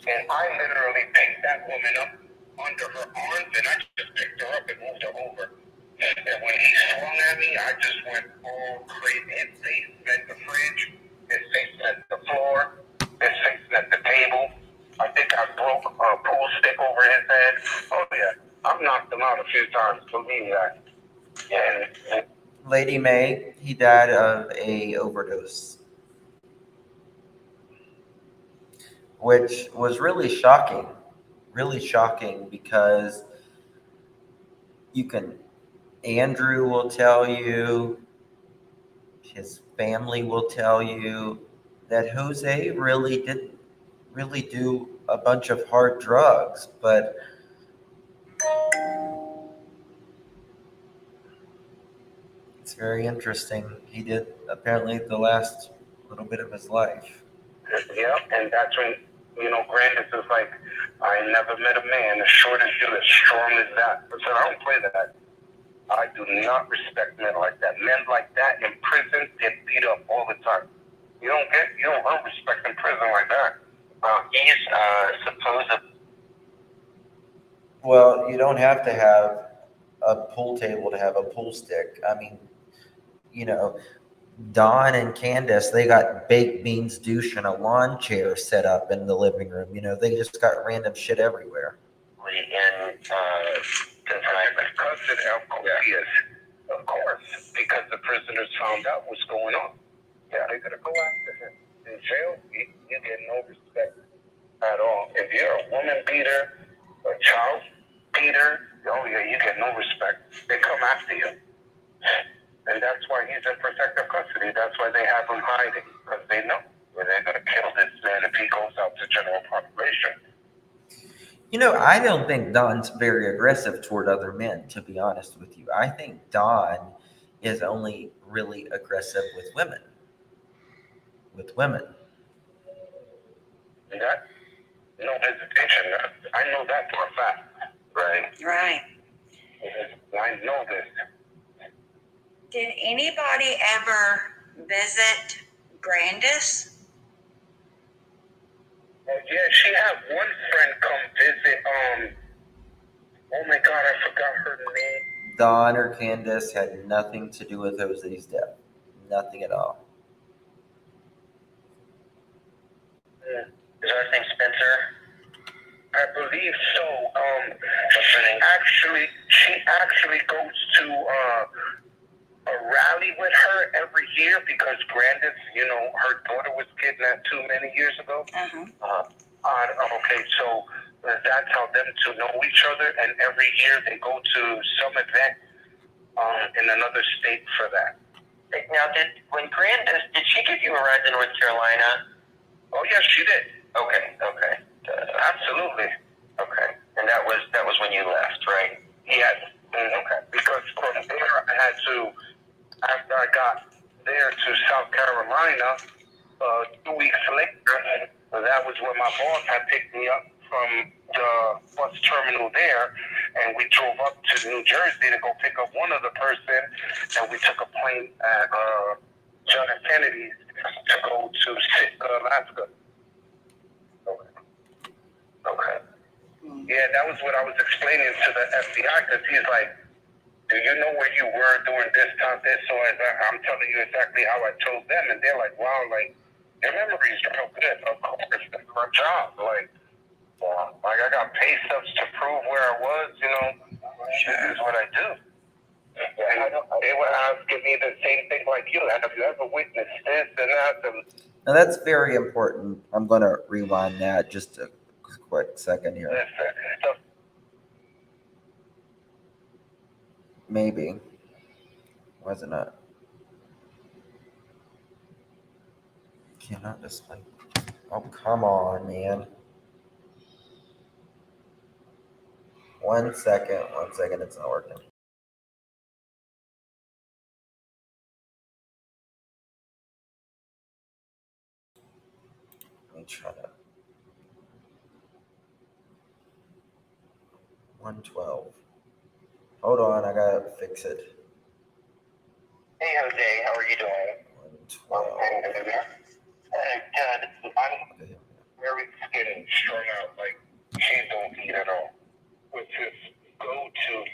And I literally picked that woman up under her arms, and I just picked her up and moved her over. And when he swung at me, I just went all crazy. His face met the fridge, his face met the floor, his face met the table. I think I broke a pool stick over his head. Oh, yeah. I've knocked him out a few times, believe me that. Yeah. Lady May, he died of a overdose. Which was really shocking because Andrew will tell you, his family will tell you that Jose really didn't really do a bunch of hard drugs, but it's very interesting. He did apparently the last little bit of his life. Yeah, and that's when, you know, Grandis is like, I never met a man as short as you, as strong as that. I said, I don't play that. I do not respect men like that. Men like that in prison get beat up all the time. You don't earn respect in prison like that. He's supposed. Well, you don't have to have a pool table to have a pool stick. I mean, you know, Dawn and Candace, they got baked beans douche and a lawn chair set up in the living room. You know, they just got random shit everywhere. And Because yes, of course, because the prisoners found out what's going on. Yeah, they're gonna go after him. In jail, you get no respect at all. If you're a woman beater, a child beater, oh yeah, you get no respect. They come after you. And that's why he's in protective custody. That's why they have him hiding, because they know they're going to kill this man if he goes out to general population. You know, I don't think Don's very aggressive toward other men, to be honest with you. I think Don is only really aggressive with women. And that, no hesitation. I know that for a fact, right? Right. I know this. Did anybody ever visit Grandis? Oh yeah, she had one friend come visit. Oh my God, I forgot her name. Don or Candace had nothing to do with Jose's death. Nothing at all. is her name Spencer? I believe so. She actually goes to a rally with her every year because Grandis, you know, her daughter was kidnapped too many years ago. Okay, so that's how them two know each other, and every year they go to some event in another state for that. Now, when Grandis, did she give you a ride to North Carolina? Oh yes, she did. Okay. Absolutely. Okay. And that was when you left, right? Yes. Okay. Because from there I had to, after I got there to South Carolina, 2 weeks later, that was when my boss had picked me up from the bus terminal there, and we drove up to New Jersey to go pick up one other person, and we took a plane at John F. Kennedy to go to Sitka, Alaska. Okay. Yeah, that was what I was explaining to the FBI, because he's like, do you know where you were during this time? So I'm telling you exactly how I told them, and they're like, wow, like, your memory's real good. Of course, that's my job. Like I got pay stubs to prove where I was, you know. This is what I do. And they were asking me the same thing like you. Have you ever witnessed this and that? Now that's very important. I'm going to rewind that just a quick second here. Maybe. Wasn't it? Cannot display. Oh, come on, man. 1 second. It's not working. Let me try that. 112. Hold on, I gotta fix it. Hey, Jose, how are you doing? 112. I'm very skinny, strung out, like she don't eat at all. With his go-to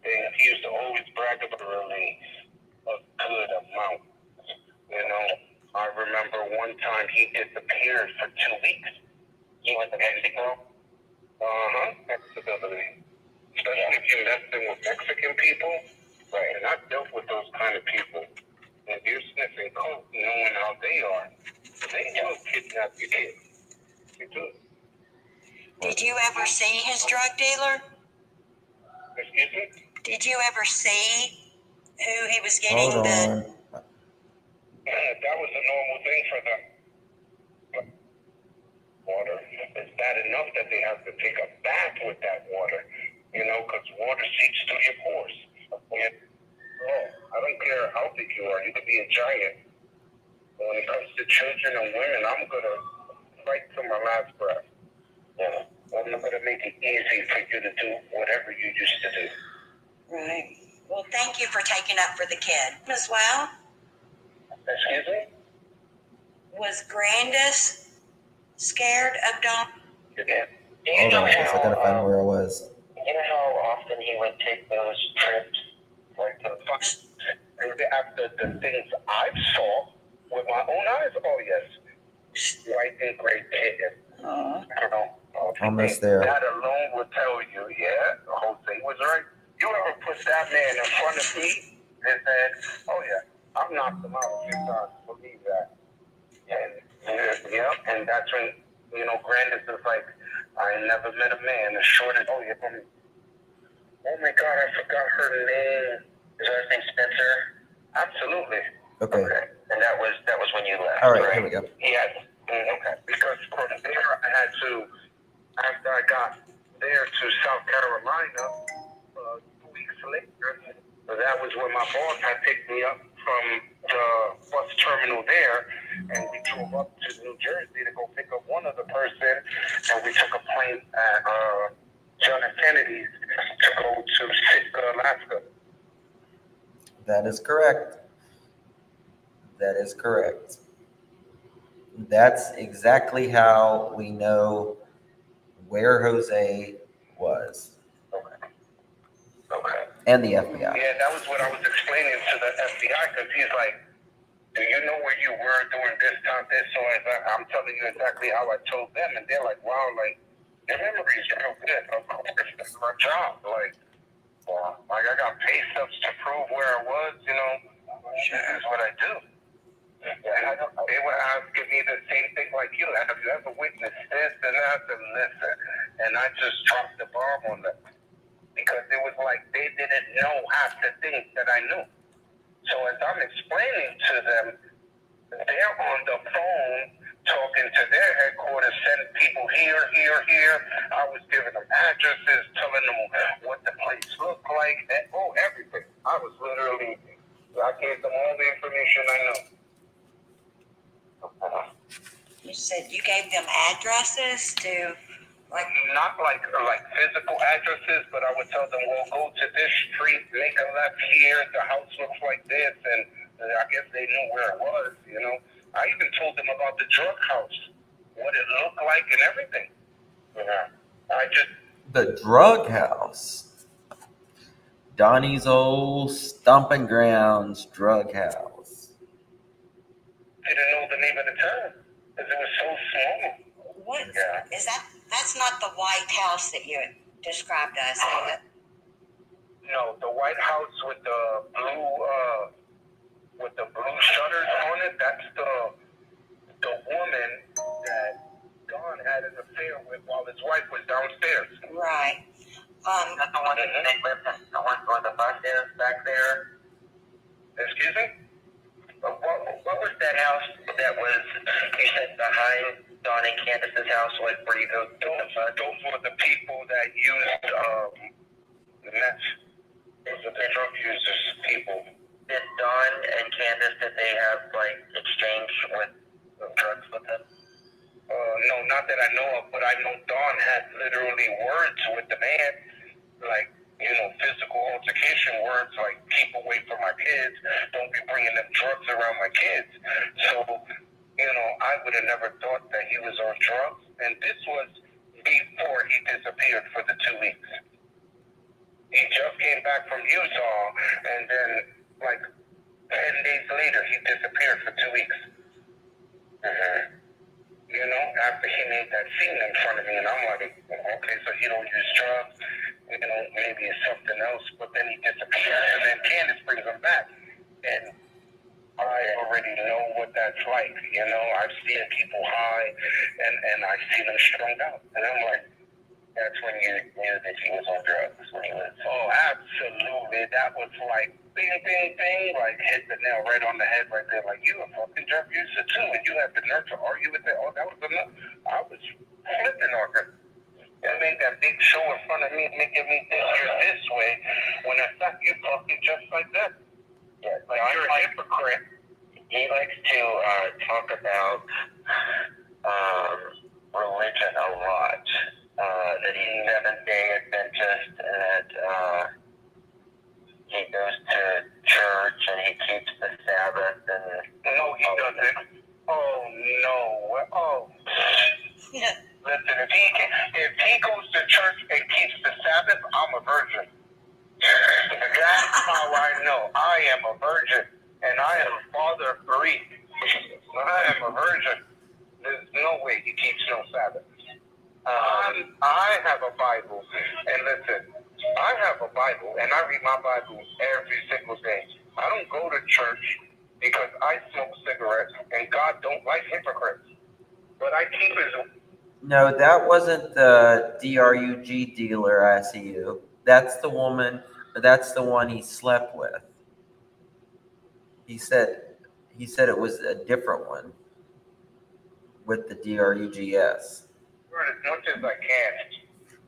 thing, he used to always brag about really a good amount. You know, I remember one time he disappeared for 2 weeks. He went to Mexico? Flexibility. Especially if you're messing with Mexican people. Right. And I've dealt with those kind of people. And you're sniffing coke, knowing how they are. They do kidnap your kids. They do. Did you ever see his drug dealer? Excuse me? Did you ever see who he was getting Hold on. That was a normal thing for them. Water. It's bad enough that they have to take a bath with that water, you know, because water seeps through your pores. I don't care how big you are. You could be a giant. But when it comes to children and women, I'm going to fight to my last breath. Yeah. I'm not going to make it easy for you to do whatever you used to do. Right. Well, thank you for taking up for the kid as well. Excuse me? Was Grandis scared of Don? Yeah. Hold on, because I gotta find where I was. You know how often he would take those trips, like to the And after the things I saw with my own eyes, oh yes, white and gray kitten. You know, Almost there. That alone will tell you, yeah, Jose was right. You ever put that man in front of me and said, oh yeah, I've knocked him out a few times, believe that. And that's when, you know, Grandis is like, I never met a man as short as, oh my God, I forgot her name. Is her name Spencer? Absolutely. Okay. And that was when you left. All right, here we go. Yes. Okay. Because from there I had to, after I got there to South Carolina, 2 weeks later, that was when my boss had picked me up from the bus terminal there, and we drove up to New Jersey to go pick up one other person, and we took a plane at John F. Kennedy's to go to Sitka, Alaska. That is correct. That is correct. That's exactly how we know where Jose was. Okay. And the FBI. Yeah, that was what I was explaining to the FBI, because he's like, do you know where you were during this time, this? So I'm telling you exactly how I told them, and they're like, wow, like, your memory's real good. Of course, this is my job. Like I got pay stubs to prove where I was, you know. This is what I do. And they were asking me the same thing like you. Have you ever witnessed this and that? And listen. And I just dropped the bomb on them. Because it was like they didn't know half the things that I knew. So as I'm explaining to them, they're on the phone talking to their headquarters, sending people here. I was giving them addresses, telling them what the place looked like, and everything. I gave them all the information I know. You said you gave them addresses to... Like not like physical addresses, but I would tell them, well, go to this street, make a left here, the house looks like this, and I guess they knew where it was, you know. I even told them about the drug house, what it looked like and everything. The drug house. Donnie's old stomping grounds drug house. Didn't know the name of the town, because it was so small. What? Yeah. Is that... That's not the White House that you described us, is it? No, the White House with the blue shutters on it. That's the woman that Don had an affair with while his wife was downstairs. Right. That's the one that they lived in. The one where the bus is back there. Excuse me? What was that house that was, you said, behind Don and Candace's house, like where you go? Those were the people that used the meth. Those are the drug users, people. Did Don and Candace, did they have like exchange with drugs with them? No, not that I know of, but I know Don had literally words with the man, like, you know, physical altercation words like, keep away from my kids, don't be bringing them drugs around my kids. So, you know, I would have never thought that he was on drugs. And this was before he disappeared for the 2 weeks. He just came back from Utah, and then, like, 10 days later, he disappeared for 2 weeks. You know, after he made that scene in front of me, and I'm like, okay, so he don't use drugs, you know, maybe it's something else, but then he disappeared, and then Candace brings him back, and I already know what that's like, you know. I've seen people high, and I've seen them strung out, and I'm like, that's when you knew that he was on drugs, when he was... Oh, absolutely, that was like, bing, bing, bing, like hit the nail right on the head right there, like, you a fucking drug user too, and you had the nerve to argue with that. Oh, that was enough. I was flipping on her. It made that big show in front of me, making me think you're this way, when in fact you're talking just like that. Yeah, like you're a hypocrite. He likes to talk about religion a lot. That he's Seventh-day Adventist, and that he goes to church and he keeps the Sabbath. And no, he doesn't. Oh no! Oh. Yeah. Listen, if he goes to church and keeps the Sabbath, I'm a virgin. That's how I know. I I am a virgin, and I am a father of 3. I am a virgin. There's no way he keeps no Sabbath. I have a Bible, and listen, I have a Bible, and I read my Bible every single day. I don't go to church because I smoke cigarettes, and God don't like hypocrites. But I keep his... No, that wasn't the DRUG dealer, I see you. That's the woman, that's the one he slept with. He said it was a different one with the DRUGS. As much as I can,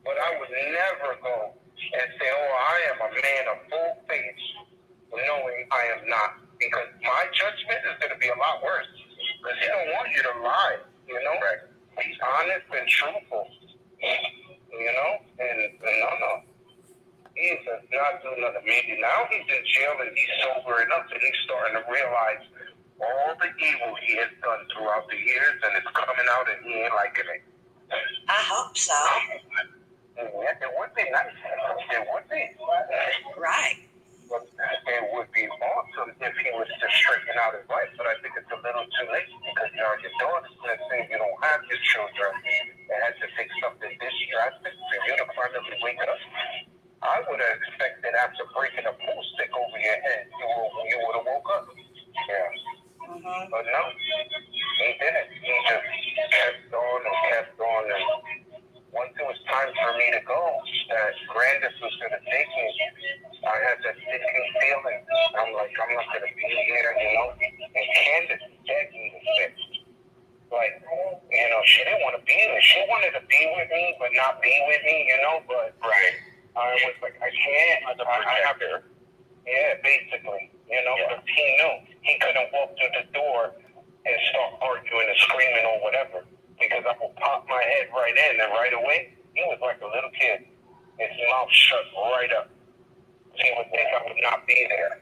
but I would never go and say, oh, I am a man of full faith, knowing I am not, because my judgment is going to be a lot worse, because he don't want you to lie, you know, be honest and truthful, you know, and no, he does not do nothing. Maybe now he's in jail and he's sobering up and he's starting to realize all the evil he has done throughout the years, and it's coming out and he ain't liking it. I hope so. Yeah, it would be nice. It would be. Right. But it would be awesome if he was to straighten out his life, but I think it's a little too late because now your daughter's going to say you don't have your children. It has to take something this drastic for you to finally wake up. I would have expected after breaking a pool stick over your head, you would have woke up. Yeah. Mm-hmm. But no, he didn't. He just kept on and kept on. And once it was time for me to go, that Grandis was going to take me, I had that sticking feeling. I'm like, I'm not going to be here, you know. And Candace begged me to stay. Like, you know, she didn't want to be there. She wanted to be with me, but not be with me, you know. But I was like, I can't. I have to. Yeah, basically, you know, because he knew he couldn't walk through the door and start arguing and screaming or whatever, because I would pop my head right in, and right away, he was like a little kid. His mouth shut right up. He would think I would not be there.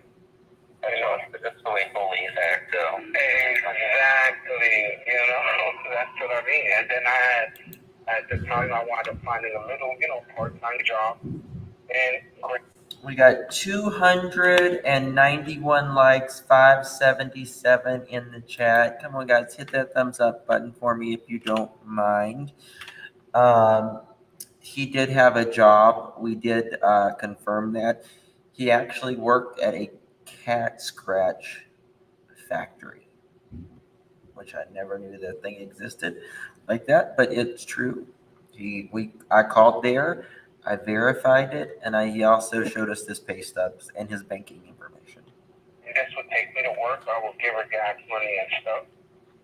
You know, that's the way bullies act, though. Exactly, you know, that's what I mean. And then I had, at the time, I wound up finding a little, you know, part-time job. And we got 291 likes, 577 in the chat. Come on, guys, hit that thumbs up button for me if you don't mind. He did have a job. We did confirm that. He actually worked at a cat scratch factory, which I never knew that thing existed like that, but it's true. I called there. I verified it, and he also showed us this pay stubs and his banking information. This would take me to work. I would give her gas money and stuff.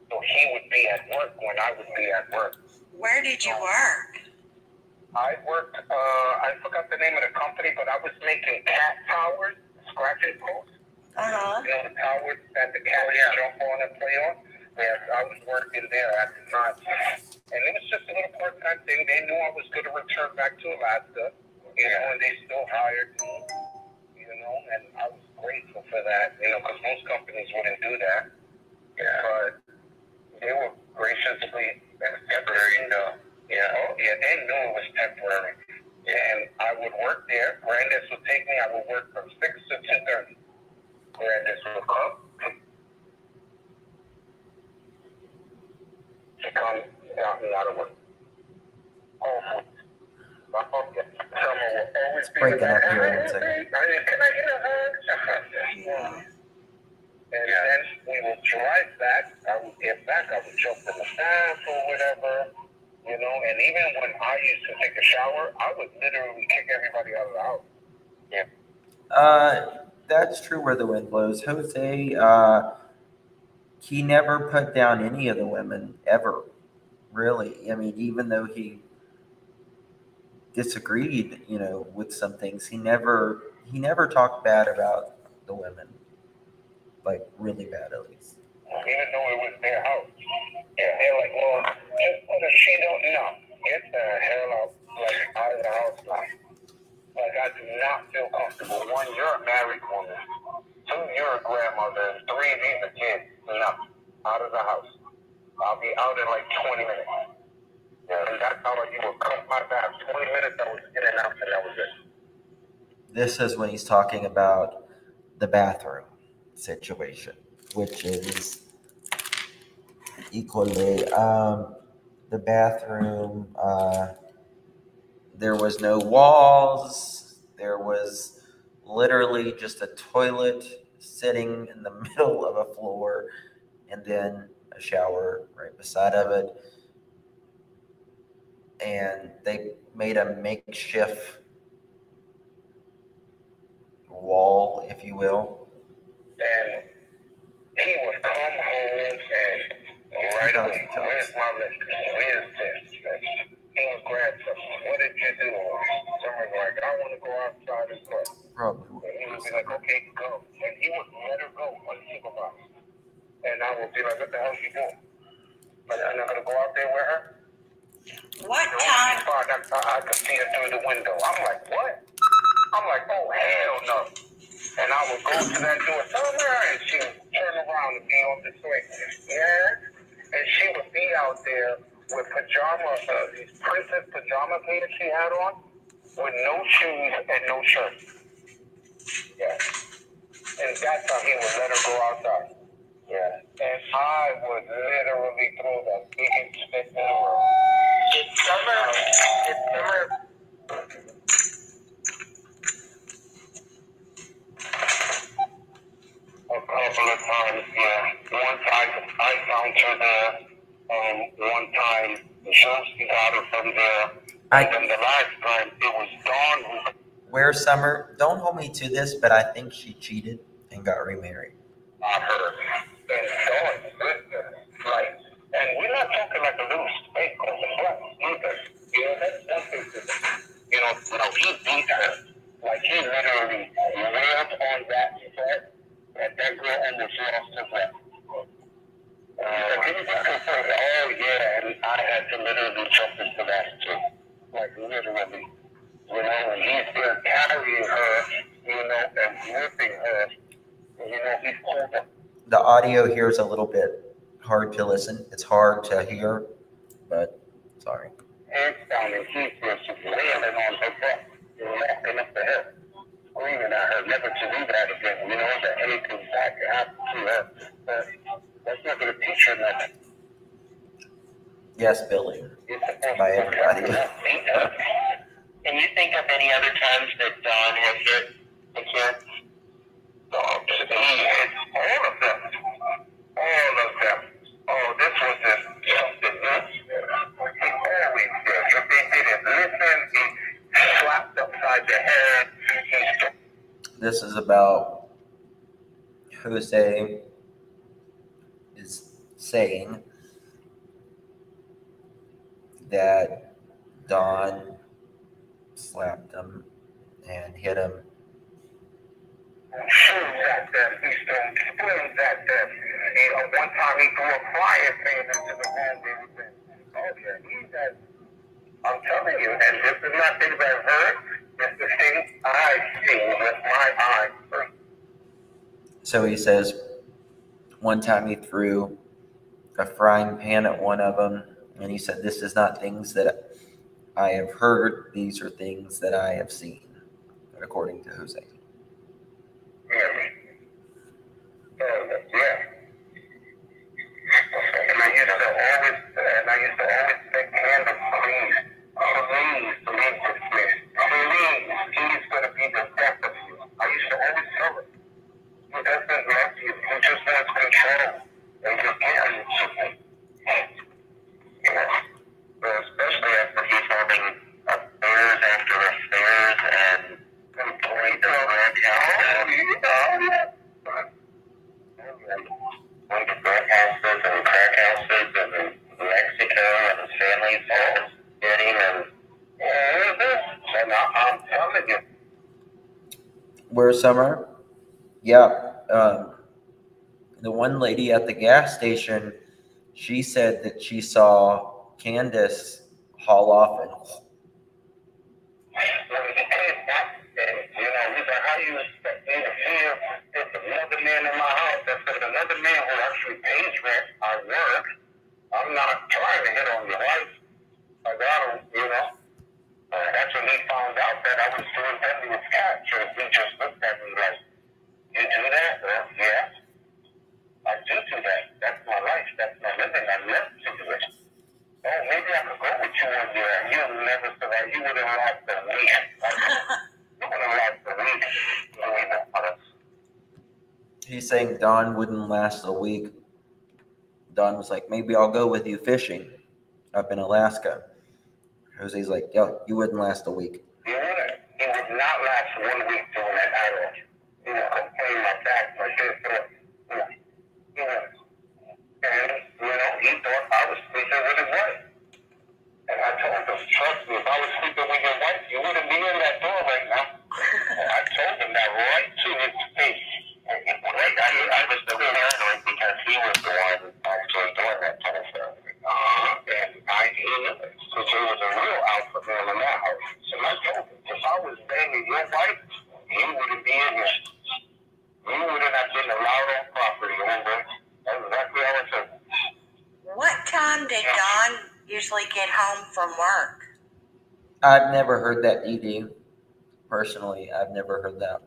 So he would be at work when I would be at work. Where did you work? I worked, I forgot the name of the company, but I was making cat towers, scratching posts. Uh-huh. You know, the towers that the cats jump on and play on. Yes, I was working there at the time. And it was just a little part-time thing. They knew I was going to return back to Alaska, you know, and they still hired me, you know, and I was grateful for that, you know, because most companies wouldn't do that. Yeah. But they were graciously temporary, you know. Yeah, oh, yeah, they knew it was temporary. And I would work there. Grandis would take me. I would work from 6 to 2:30. Grandis would come. She comes out me out of work. Oh, my summer will always be breaking up here in a second. Can I get a hug? Yeah. And then we would drive back. I would get back. I would jump in the bath or whatever, you know. And even when I used to take a shower, I would literally kick everybody out of the house. Yeah. That's true where the wind blows. Jose, he never put down any of the women ever, really. I mean, even though he disagreed, you know, with some things, he never talked bad about the women, like really bad at least. Even though it was their house, yeah, they're like, well, just put a sheet on. No, get the hell out of the house now. Like, I do not feel comfortable. 1, you're a married woman. 2, you're a grandmother. 3, these are kids. No, out of the house. I'll be out in like 20 minutes. Yeah, and that's how you will cut my back. 20 minutes, I was in and out, and that was it. This is when he's talking about the bathroom situation, which is equally the bathroom. There was no walls. There was literally just a toilet sitting in the middle of a floor, and then a shower right beside of it. And they made a makeshift wall, if you will. And he would come home and right away, where's my list? Where's this? He would grab something. What did you do? Someone's like, I want to go outside and play. Probably. And he would be like, okay, go. And he would let her go unsupervised. And I would be like, what the hell is she doing? Like, I'm not going to go out there with her? What time? I could see her through the window. I'm like, what? I'm like, oh, hell no. And I would go to that door somewhere, and she would turn around and be on the swing. Yeah. And she would be out there with these princess pajama pants she had on, with no shoes and no shirt. Yeah. And that's how he would let her go outside. Yeah. And I would literally throw the biggest stick in the world. It's summer. A couple of times, yeah. One time I found her there. One time Josie got her from there. And then the last time it was Dawn who. Where Summer? Don't hold me to this, but I think she cheated and got remarried. Not her. And Dawn, like, and we're not talking like a loose fake on the front either. You know, that's he beat her. Like, he literally wailed on that set, and that girl almost lost her breath. Oh, yeah, and I had to literally jump into that, too. Like, literally. You know, and he's there carrying her, you know, and whipping her. You know, he's cold. The audio here is a little bit hard to listen. It's hard to hear, but sorry. Hands down, and he's just wailing on her butt, walking up the hill, screaming at her never to do that again. You know, that anything bad could happen to her. But that's not going to teach her nothing. Yes, Billy. By everybody. Can you think of any other times that Don has hit the kids? He hit all of them. All of them. Oh, this was just something new. He always did. If they didn't listen, he slapped upside the head. This is about Jose is saying that Don slapped him and hit him. Shoes at them. He threw spoons at them. One time he threw a frying pan into the room. Oh, yeah, I'm telling you, and this is not things I've heard. It's the things I've seen with my eyes. So he says one time he threw a frying pan at one of them, and he said, this is not things that I have heard. These are things that I have seen, according to Jose. Yeah. And I used to always say, Candace, please leave this place. He's going to be the death of you. I used to always tell her, he doesn't love you. He just wants control. And you're getting something. Yeah. Well, especially after he's having affairs after affairs and going to the crack houses. Went to crack houses and in Mexico and his family's all getting and I'm telling you. Where Summer? Yeah. The one lady at the gas station, she said that she saw Candace haul off and When he came back, you know, he's like, how do you expect me to feel? There's another man in my house. There's another man who actually pays rent. I work. I'm not trying to hit on your wife. Like, I don't, you know. That's when he found out that I was doing deadly with cats. So he just looked at me like, you do He's saying Don wouldn't last a week. Don was like, maybe I'll go with you fishing up in Alaska. Jose's like, yo, you wouldn't last a week. He would not last 1 week doing that at all. I'm playing my back, my good foot. And, he thought I was sleeping with his wife. And I told him, trust me, if I was sleeping with your wife, you wouldn't be in that door right now. And I told him that right to his face. I was so paranoid because he was the one actually doing that kind of stuff. And I knew it. Because he was a real alpha male in that house. So I told him, if I was banging your wife, you wouldn't be in here. You wouldn't have been allowed on property, remember? That's exactly how I said. What time did Don usually get home from work? I've never heard that, Edie. Personally, I've never heard that.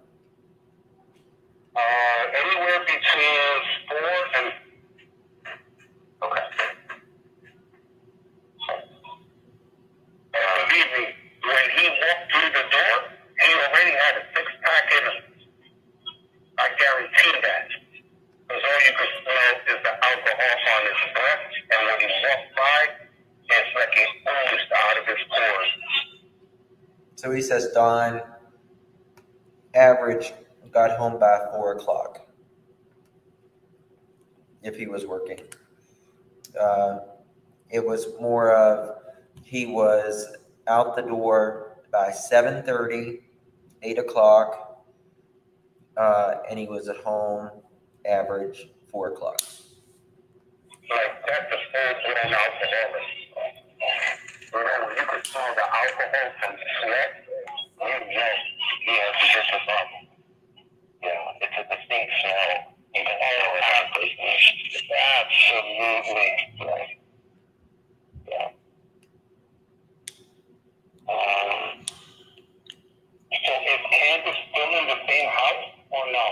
Anywhere between 4 and... Okay. Believe me, when he walked through the door, he already had a six-pack in him. I guarantee that. Because all you could smell is the alcohol on his breath, and when he walked by, it's like it oozed out of his pores. So he says Don average got home by 4 o'clock if he was working. It was more of he was out the door by 7:30, 8 o'clock, and he was at home average 4 o'clock. Like, that's the full-blown alcoholic. You could smell the alcohol from sweat. It's just a problem. It's a distinct smell. You can tell it happens. Absolutely. Yeah. So is Candace still in the same house or no?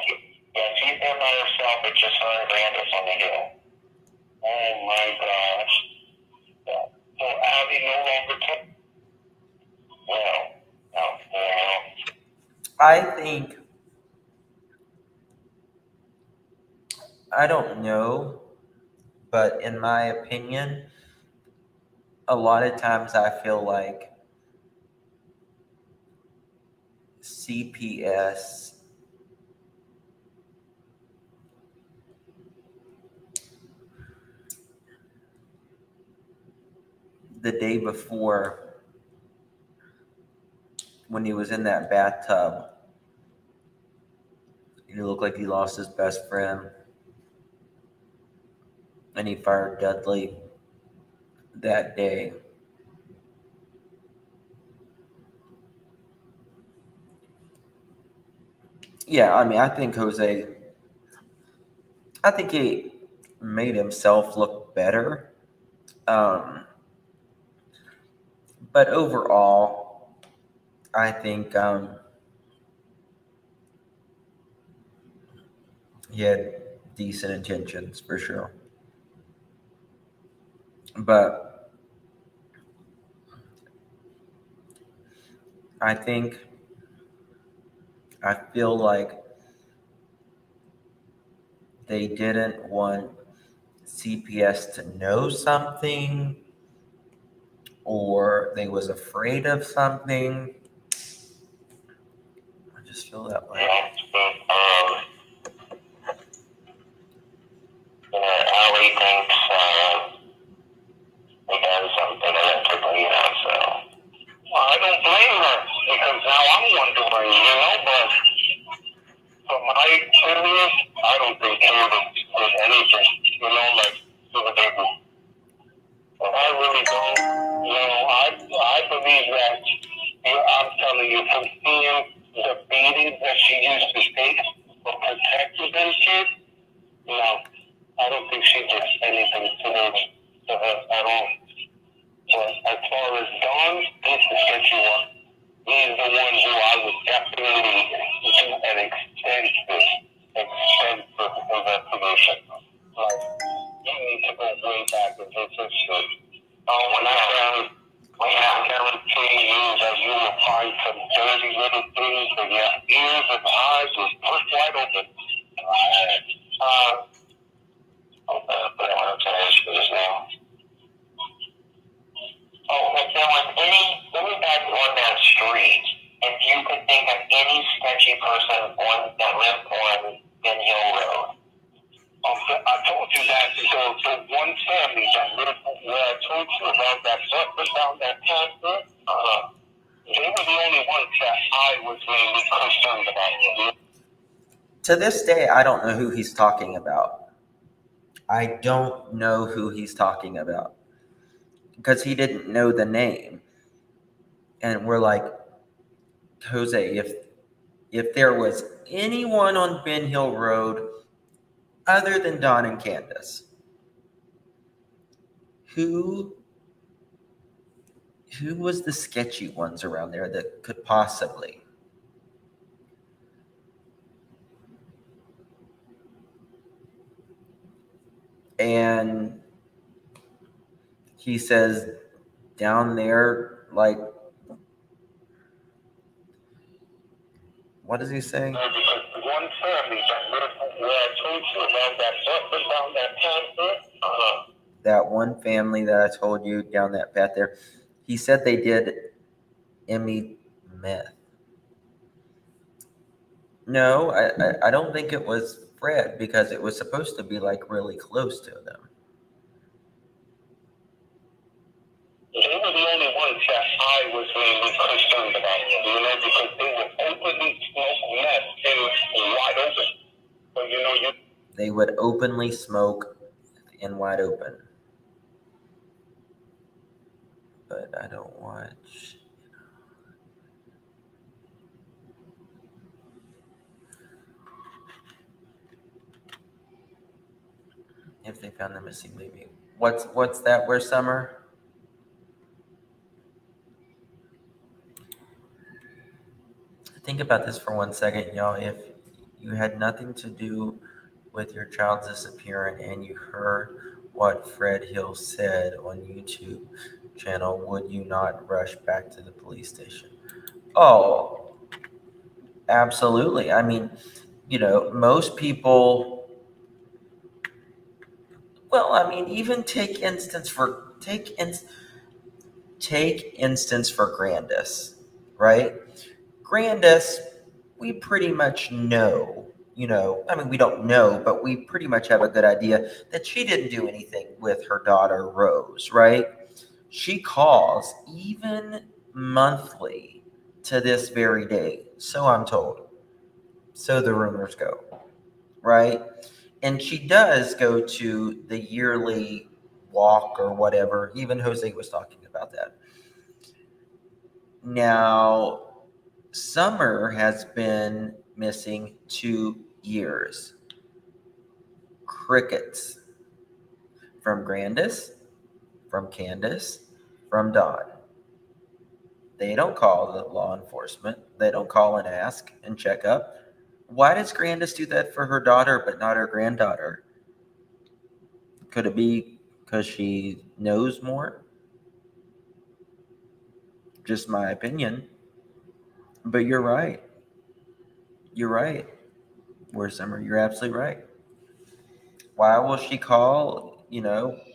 Yeah, she's there by herself. It's just her and Candace on the hill. Oh my gosh. Yeah. So Abby no longer took. Well. I think, I don't know, but in my opinion, a lot of times I feel like CPS the day before when he was in that bathtub, he looked like he lost his best friend, and he fired Dudley that day. Yeah, I mean, I think he made himself look better. But overall, I think he had decent intentions for sure. But I feel like they didn't want CPS to know something, or they was afraid of something. I just feel that way. Allie thinks he does something electrically, so I don't blame her, because now I'm wondering, but from my experience, I don't think Candace did anything, like to the baby. But I really don't, I believe that, I'm telling you, from seeing the beatings that she used to take for protectors and shit, I don't think she did anything to her at all. But as far as Don, this is sketchy one. He's the one who I would definitely do an extensive investigation. Like, you need to go way back and get this shit. When I guarantee you that you will find some dirty little things, and your ears and eyes was pushed wide open. But I want to ask you this now. Oh, if there was anybody on that street, if you could think of any sketchy person that lived on Ben Hill Road. I told you that the one family that lived where I told you about that butler down that path there, they were the only ones that I was really concerned about. To this day, I don't know who he's talking about. I don't know who he's talking about because he didn't know the name. And we're like, Jose, if there was anyone on Ben Hill Road other than Don and Candace, who was the sketchy ones around there that could possibly? And he says down there, like, what does he say? Because one family that lived where I told you about that butler down that path there, that one family that I told you down that path there, he said they did Emmy meth. No, I don't think it was Fred because it was supposed to be like really close to them. They were the only ones that I was really concerned about, because they would openly smoke meth in wide open. But they would openly smoke in wide open. But I don't watch. If they found the missing baby, what's that? Where Summer? Think about this for 1 second, y'all. If you had nothing to do with your child's disappearance and you heard what Fred Hill said on YouTube channel, would you not rush back to the police station? Oh, absolutely. I mean, most people, well, I mean, even take instance for Grandis, right? Grandis, we pretty much know, I mean, we don't know, but we pretty much have a good idea that she didn't do anything with her daughter, Rose, right? She calls even monthly to this very day. So I'm told. So the rumors go, right? And she does go to the yearly walk or whatever. Even Jose was talking about that. Now, Summer has been missing 2 years. Crickets from Grandis, from Candace, from Dawn. They don't call the law enforcement. They don't call and ask and check up. Why does Grandis do that for her daughter but not her granddaughter? Could it be because she knows more? Just my opinion. But you're right. You're right. Where's Summer? You're absolutely right. Why will she call,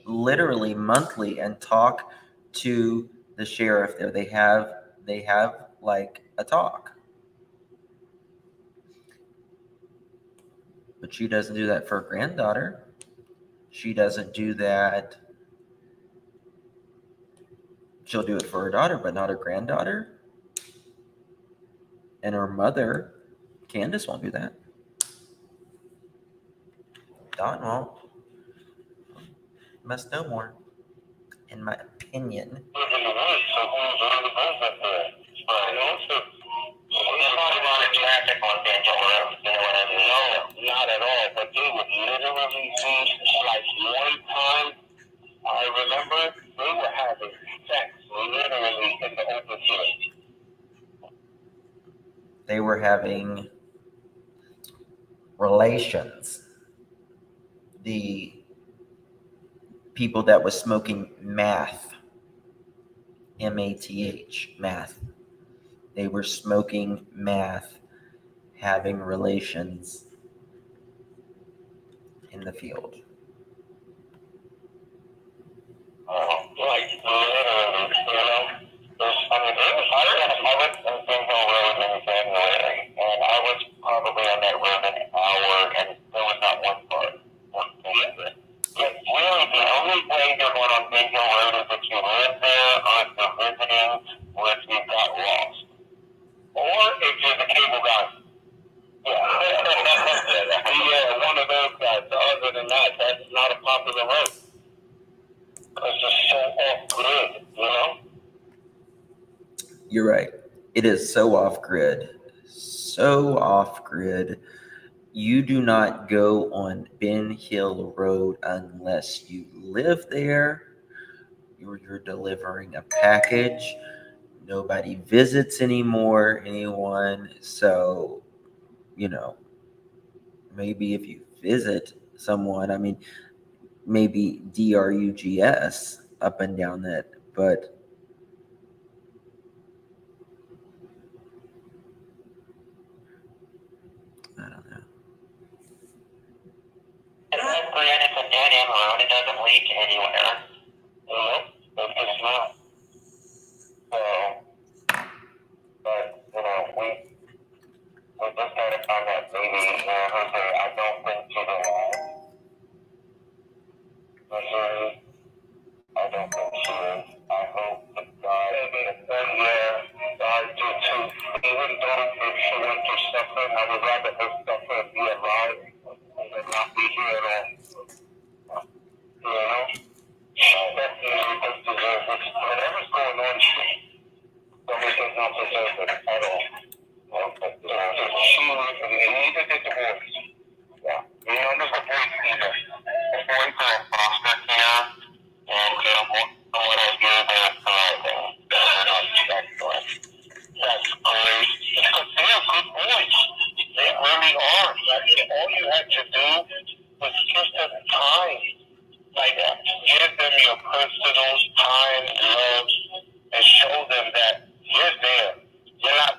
literally monthly and talk to the sheriff there? They have like a talk. But she doesn't do that for her granddaughter. She doesn't do that. She'll do it for her daughter, but not her granddaughter. And her mother, Candace, won't do that. Dawn won't. Must know more, in my opinion. Traffic on Ben Hill Road, No, not at all. But they would literally see, like one time, I remember they were having sex literally in the open field. They were having relations. The people that was smoking meth, M-A-T-H, meth. They were smoking meth, having relations in the field. Like, literally, you know? I was on Venmo Road in January, and I was probably on that road an hour, and there was not one car. But really, the only way you're going on Venmo Road is if you live there, or if you're visiting, or if you got lost. Or if you're the cable guy. Yeah, one of those guys. Other than that, that's not a popular road. It's just so off-grid, you know? You're right. It is so off-grid. So off-grid. You do not go on Ben Hill Road unless you live there. You're delivering a package. Nobody visits anyone. So, you know, maybe if you visit someone, I mean, maybe DRUGS up and down that, but I don't know. It's a dead end road. It doesn't lead anywhere. You know? It's not. So, but, you know, we just gotta find that baby, Jose. I don't think she's alive. Missouri, I don't think she is. I hope that God, God do too. Even though if she went through suffering, I would rather her suffer and be alive than not be here at all. You know? She definitely does deserve it. Whatever's going on, somebody does not deserve it at all. She neither did the boys. Yeah. None of the boys either. The boys are in foster care, and from what I hear, they're thriving. That's great. Because they are good boys. They really are. All you had to do was give them time. Like, give them your personal time, love, and show them that you're there. You're not.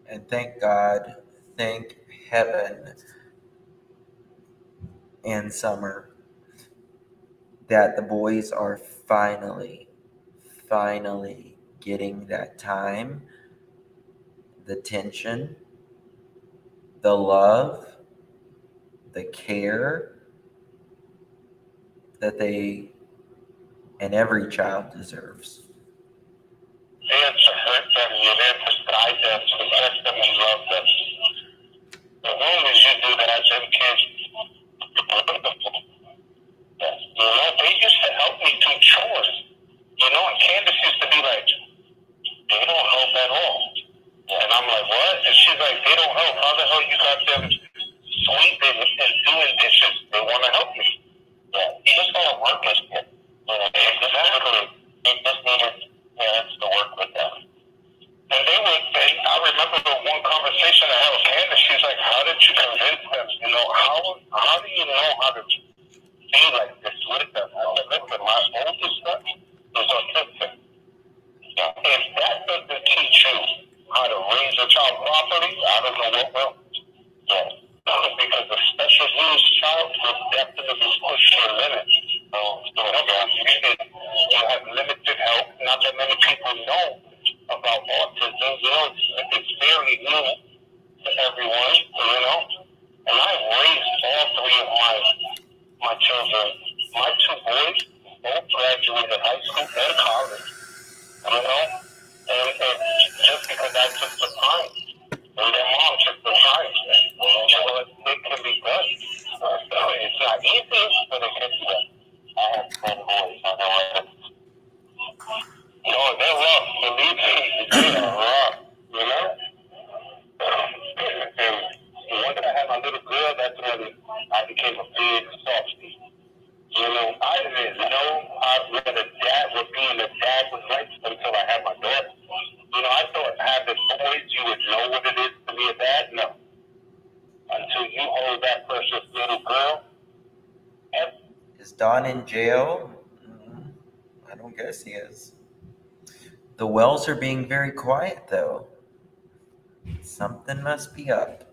And thank God, thank heaven and Summer that the boys are finally getting that time, the attention, the love, the care that they and every child deserves. You're there to hurt them, you're there to guide them, to protect them and love them. As long as you do that, them kids are wonderful. Yeah. You know, they used to help me do chores. You know, and Candace used to be like, they don't help at all. Yeah. And I'm like, what? And she's like, they don't help. How the hell you got them sweeping and doing dishes? They want to help you. Yeah. You just got to work with them. You know, they just needed parents to work with them. And they would say, I remember the one conversation I had with Candace, she's like, how did you convince them? You know, how do you know how to be like this with them? I said, listen, my oldest son is autistic. If that doesn't teach you how to raise a child properly, I don't know what will. Yeah. Because a special needs child will definitely push your limits. So you have limited help. Not that many people know about autism. You know, it's very new to everyone, you know. And I've raised all three of my children. My two boys both graduated high school and college, you know. And just because I took the time, and their mom took the time, you know, it can be done. It's not easy, but it can be done. I have 10 boys, I know it. No, they're rough. Believe me, they're rough, you know? And once I had my little girl, that's when I became a big softie. You know, I didn't know what being a dad was like until I had my daughter. You know, I thought having boys, you would know what it is to be a dad. No. Until you hold that precious little girl. Is Don in jail? I don't guess he is. The Wells are being very quiet, though. Something must be up,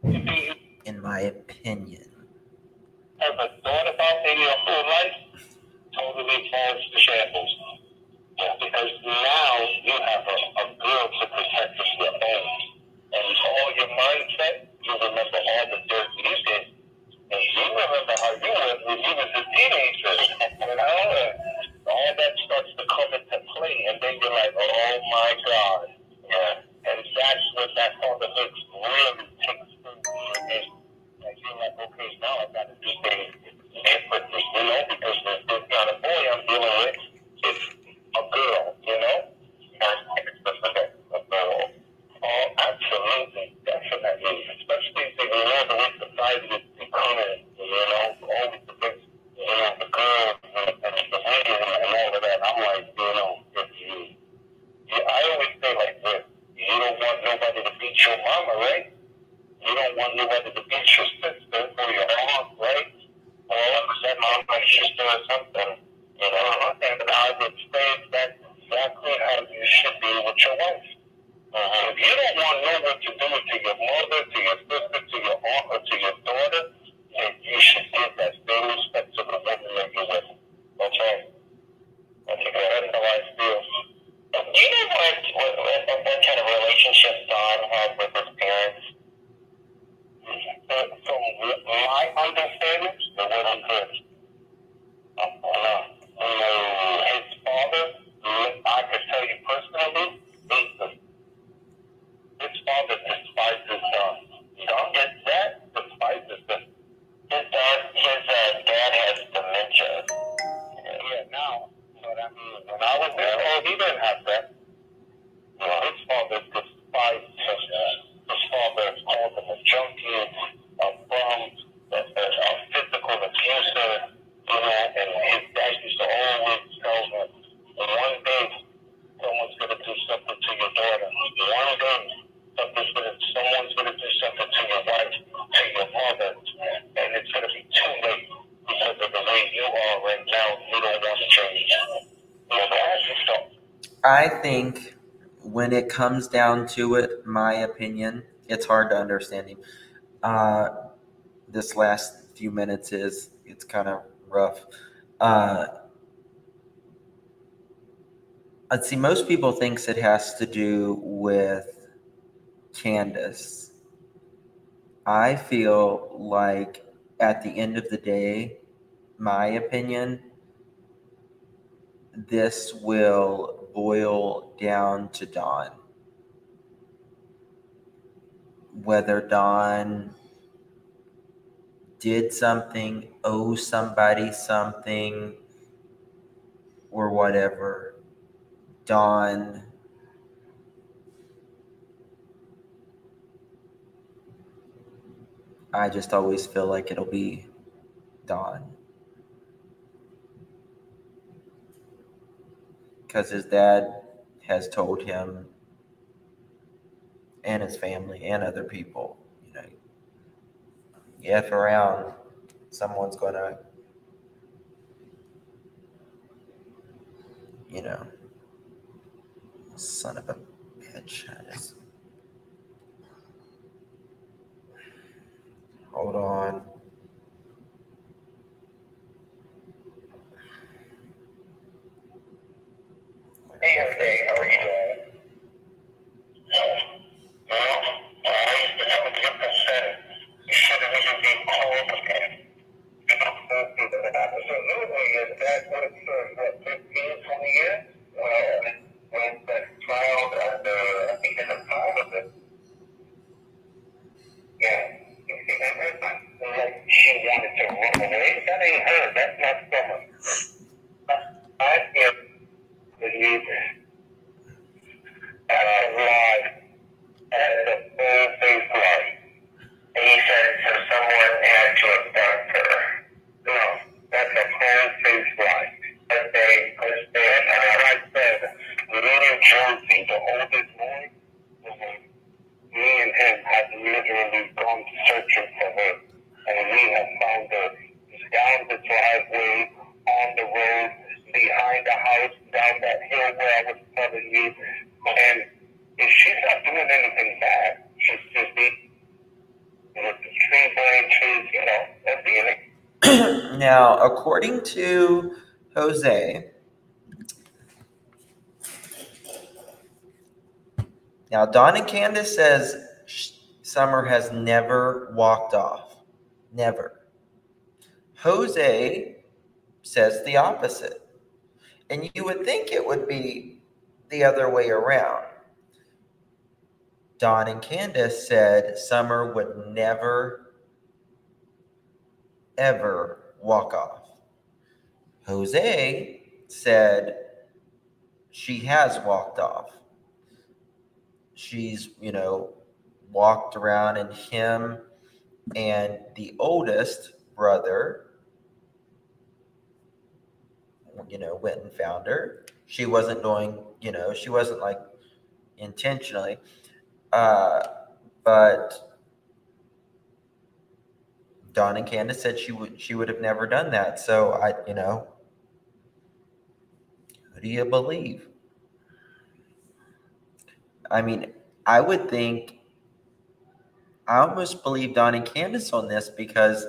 in my opinion. Ever thought about in your whole life? Totally falls to shambles. Yeah, because now you have a girl to protect as your own. And all your mindset, you remember all the dirt you did. And you remember how you were when you was a teenager. You know? And all that starts to come into play. And then you're like, oh my God. Yeah. And that's when that fatherhood really takes things. And you're like, okay, now I got to do things differently, you know, because this kind of boy I'm dealing with is a girl, you know? And a girl. Oh, absolutely, definitely. Especially if you know the way society is becoming, you know, always the big, you know, the girls and the women and all of that. I'm like, you know, if I always say like this, you don't want nobody to beat your mama, right? You don't want nobody to beat your sister or your aunt, right? Or that mom my sister or something, you know? And I would say that's exactly how you should be with your wife. If you don't want to know what to do to your mother, to your sister, to your aunt, or to your daughter, then you should give that same respect to the woman that you're with. Okay? That's how I feel. Do you know what kind of relationship Don had with his parents? From my understanding, it wasn't good. His father, I could tell you personally, his father despises Don. Don gets that, despises him. His dad has dementia. Yeah, now, but I mean, when I was there, he didn't have that. His father despised him. His father called him a junkie, a bum, a physical abuser, you know, and his dad used to always tell him, one day someone's going to do something to your daughter. One day someone's going to do something to your wife, to your mother, and it's going to be too late because of the way you are right now. You don't want to change. You know, as you stop. I think when it comes down to it, my opinion, it's hard to understand him. This last few minutes it's kind of rough. Let's see, most people thinks it has to do with Candace. I feel like at the end of the day, my opinion, this will boil down to Dawn. Whether Dawn did something, owe somebody something, or whatever, Dawn I just always feel like it'll be Dawn. Because his dad has told him and his family and other people, you know, you F around, someone's going to, you know, son of a bitch. Hold on. Hey, how are you doing? I used to have a different setting. You shouldn't even be called again. Absolutely, and that was for 15, 20 years. When that child, I think in the time of it. Yeah, you see, and like Now, according to Jose, now Don and Candace says Summer has never walked off. Never. Jose says the opposite. And you would think it would be the other way around. Don and Candace said Summer would never, ever walk off. Jose said she has walked off. She's, walked around, and him and the oldest brother, went and found her. She wasn't doing, she wasn't like intentionally, but Dawn and Candace said she would have never done that. So who do you believe? I mean, I almost believe Dawn and Candace on this because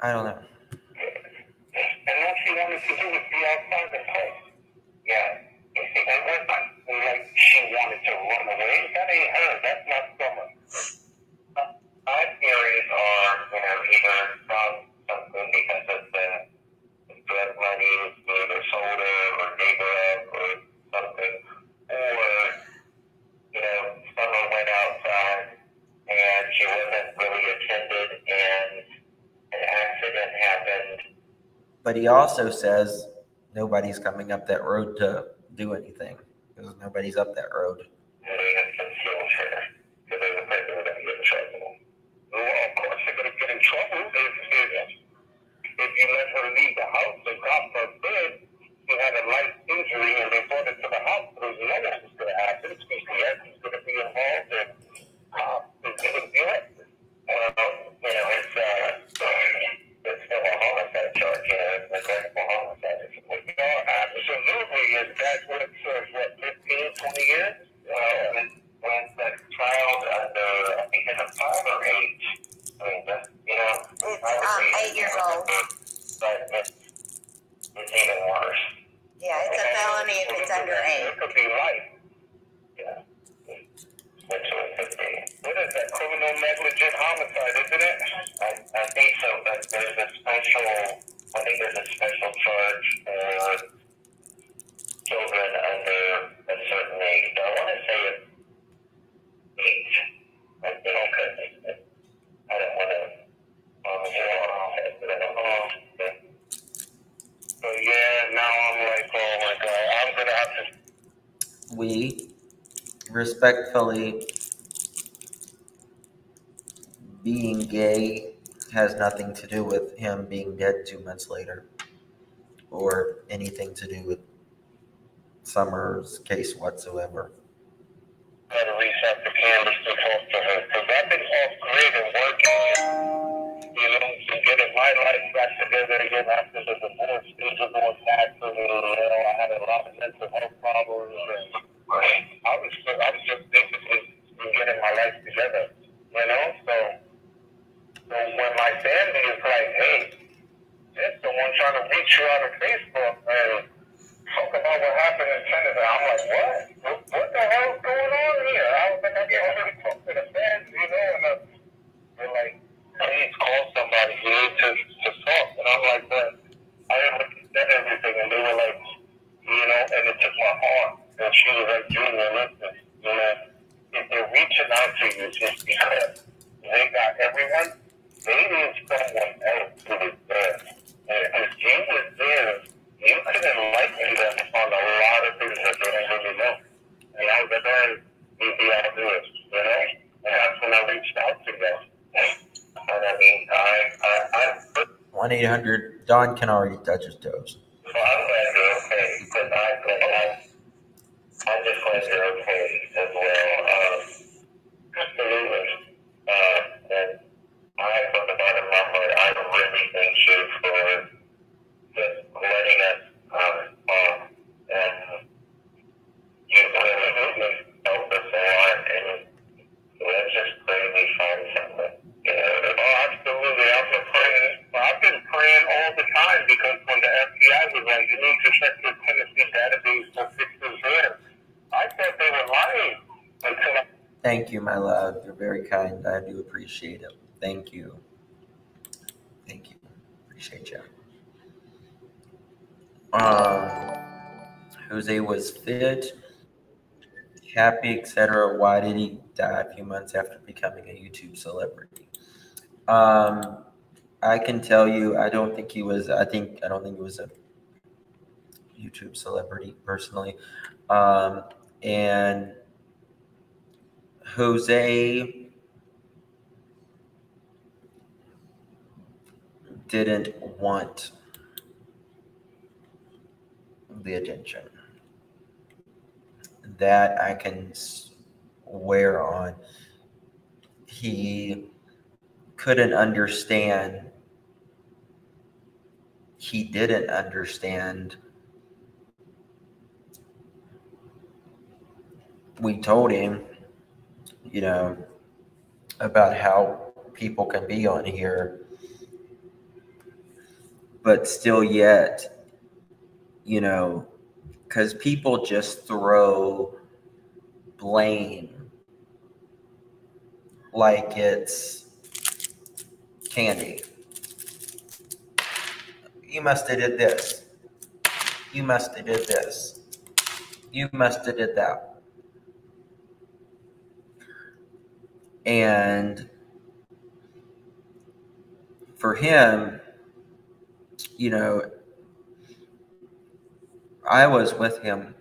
I don't know. And all she wanted to do was be outside the place. Yeah. And like she wanted to run away. That ain't her. That's not Summer. My theories are, either something because of the drug money, either sold her or gave her up or something, or Summer went outside and she wasn't really attended and an accident happened. But he also says nobody's coming up that road to do anything because nobody's up that road. They have concealed her because they were afraid they were going to get in trouble. Well, of course they're going to get in trouble if you let her leave the house and God forbid she had a life injury and they brought her to the hospital. You know what was going to happen. CPS is going to be involved and it's going to be arrested. It's still a homicide charge, it's neglectful homicide. Absolutely, and that's what it serves, 15, 20 years? When that child under, I think it's a 5 or 8. I mean, that's, It's 8 years old. But it's even worse. Yeah, it's a felony if it's under 8. It could be life. Yeah. That's what it could be. What is that? Criminal negligent homicide, isn't it? I think so, but there's a special charge for children under a certain age. I want to say it's 8. I think I don't want to but I don't know. So yeah, now I'm like, oh my God, I'm going to have to. We respectfully, being gay has nothing to do with him being dead 2 months later or anything to do with Summer's case whatsoever. I got to reach out to Candace to talk to her because I've been off grid and working, getting my life back together again after the divorce. Things were going bad for me. I had a lot of mental health problems. And I was just basically getting my life together, So when my family is like, hey, there's someone trying to reach you out of Facebook and talk about what happened in Canada, I'm like, what? What the hell is going on here? I was like, I can't really talk to the fans, and they're like, please call somebody. You need to talk. And I'm like, but I already said everything. And they were like, and it took my heart. And she was like, Junior, listen, if they're reaching out to you just because they got everyone, they need someone else who is there. And if you was there, you could enlighten them on a lot of things that they don't really know. And I was like, all right, you'd be out there, And that's when I reached out to them. And I mean, I 1-800 Don can already touch his toes. Well, I'm glad you're okay because I'm just glad you're okay as well. Absolutely. And from the bottom of my heart, I really thank you for just letting us on. And you really helped us a lot. sexual punishment database for fixing hair. I thought they were lying until I... Thank you, my love. You're very kind. I do appreciate it. Thank you. Thank you. Appreciate you. Jose was fit, happy, etc. Why did he die a few months after becoming a YouTube celebrity? I can tell you, I don't think he was a YouTube celebrity personally. And Jose didn't want the attention. That I can swear on. He couldn't understand. He didn't understand. We told him, about how people can be on here, but still yet, because people just throw blame like it's candy. You must have did this. You must have did this. You must have did that. And for him, I was with him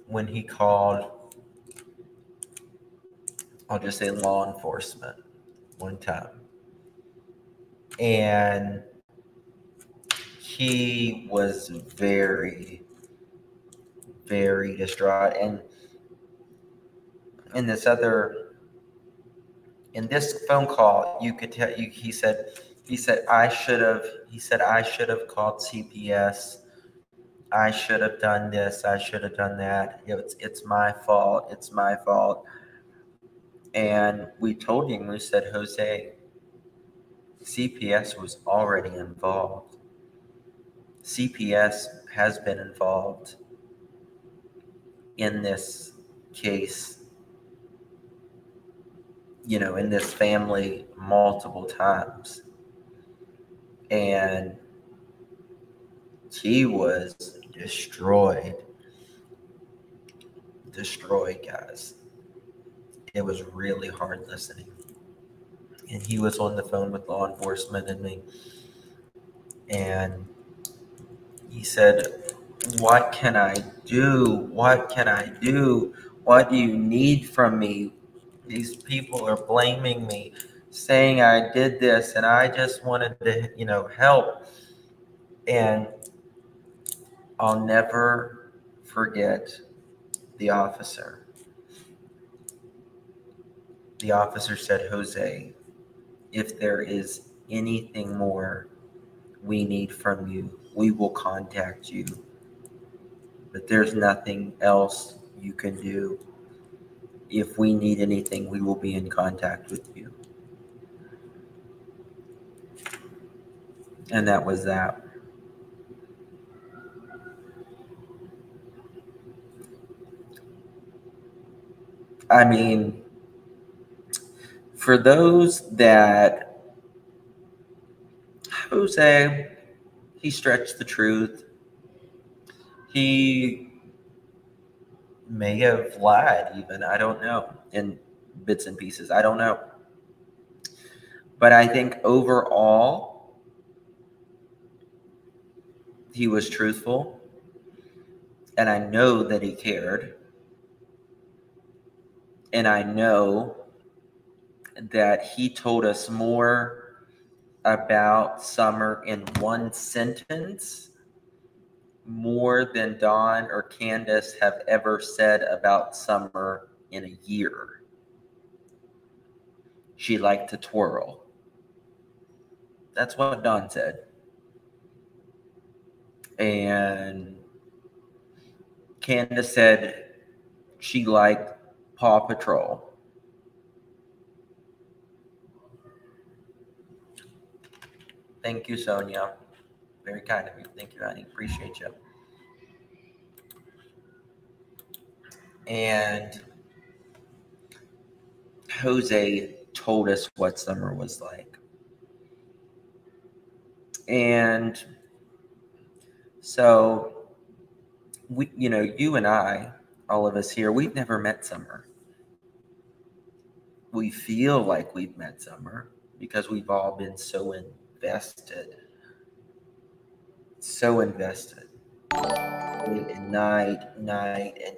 when he called, I'll just say law enforcement one time. And he was very, very distraught. And in this phone call, you could tell he said I should have called CPS. I should have done this. I should have done that. It's my fault. It's my fault. And we told him, we said, Jose, CPS was already involved. CPS has been involved in this case, in this family multiple times. And he was destroyed, guys. It was really hard listening. And he was on the phone with law enforcement and me. And he said, what can I do? What can I do? What do you need from me? These people are blaming me, saying I did this, and I just wanted to, help. And I'll never forget the officer. The officer said, Jose, if there is anything more we need from you, we will contact you. But there's nothing else you can do. If we need anything, we will be in contact with you. And that was that. I mean, for those that Jose, he stretched the truth. He may have lied even, I don't know, in bits and pieces. I don't know. But I think overall, he was truthful. And I know that he cared. And I know that he told us more about Summer in one sentence, more than Dawn or Candace have ever said about Summer in a year. She liked to twirl. That's what Dawn said. And Candace said she liked Paw Patrol. Thank you, Sonia. Very kind of you. Thank you, honey. Appreciate you. And Jose told us what summer was like. And so, we, you know, you and I, all of us here, we've never met Summer. We feel like we've met Summer because we've all been so invested. So invested. Night and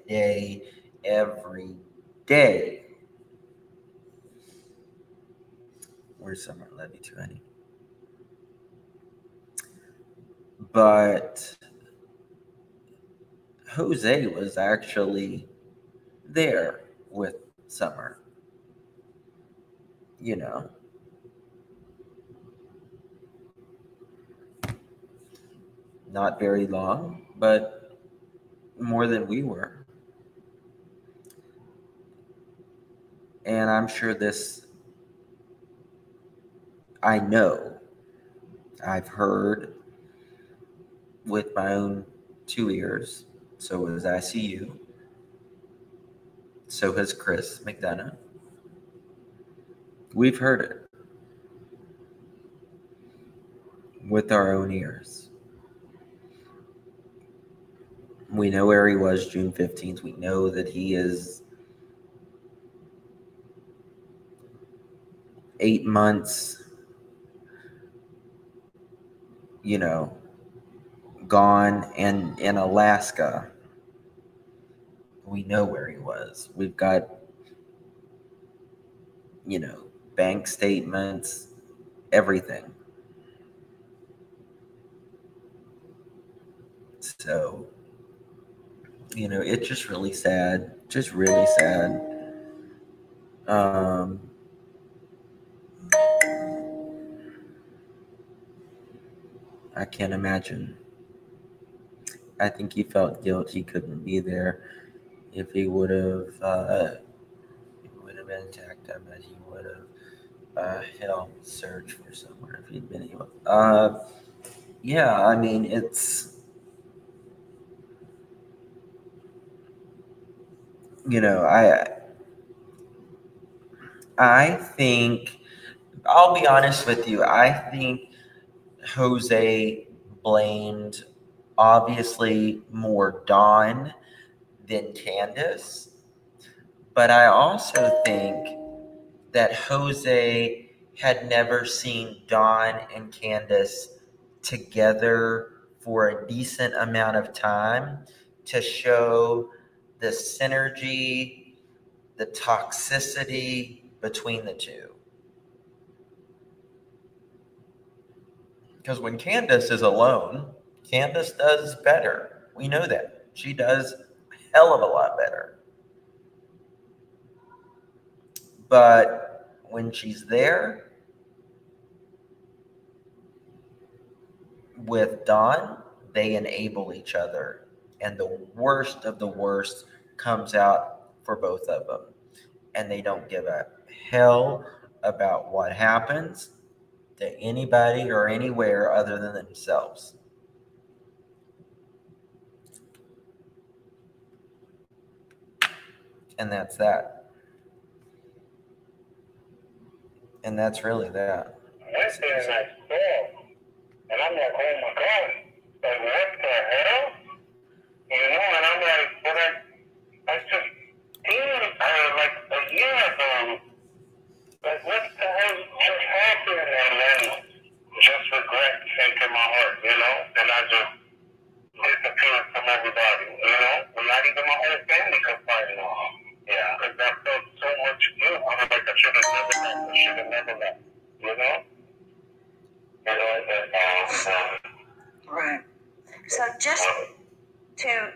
day, every day. Where's Summer? Love you too, honey. But Jose was actually there with Summer. You know. Not very long, but more than we were. And I'm sure this, I know, I've heard with my own 2 ears. So has ICU. So has Chris McDonough. We've heard it with our own ears. We know where he was June 15th. We know that he is 8 months, you know, gone and in Alaska. We know where he was. We've got, you know, bank statements, everything. So, you know, it's just really sad. Just really sad. I can't imagine. I think he felt guilt he couldn't be there. If he would have been attacked, I bet he would have helped search for somewhere if he'd been able. Yeah, I mean, it's, you know, I think, I'll be honest with you, I think Jose blamed obviously more Dawn than Candace. But I also think that Jose had never seen Dawn and Candace together for a decent amount of time to show the synergy, the toxicity between the two. Because when Candace is alone, Candace does better. We know that. She does a hell of a lot better. But when she's there with Dawn, they enable each other. And the worst of the worst comes out for both of them. And they don't give a hell about what happens to anybody or anywhere other than themselves. And that's that. And that's really that. Went there and I saw, and I'm like, oh my God, like what the hell? You know, and I'm like, but I just seen like a year ago, like what the hell just happened? And then just regret entered my heart, you know, and I just disappeared from everybody, you know, and not even my whole family could find me. Yeah, because I felt so much guilt. I was like, I should have never left, you know? Right. So just to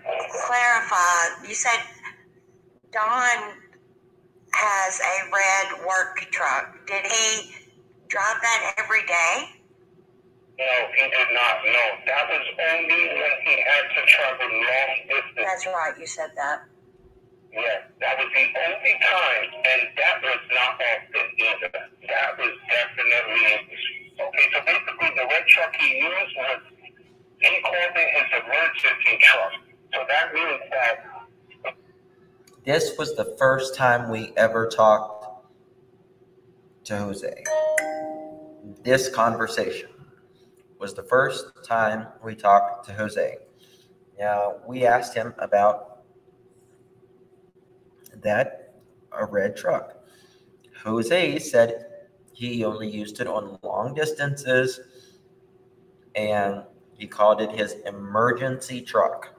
clarify, you said Don has a red work truck. Did he drive that every day? No, he did not. No, that was only when he had to travel long distance. That's right, you said that. Yeah, that was the only time, and that was not often either. That was definitely, okay, so basically the red truck he used was, he called it his emergency truck. So that means that This was the first time we ever talked to Jose. This conversation was the first time we talked to Jose. Now, we asked him about a red truck. Jose said he only used it on long distances, and he called it his emergency truck.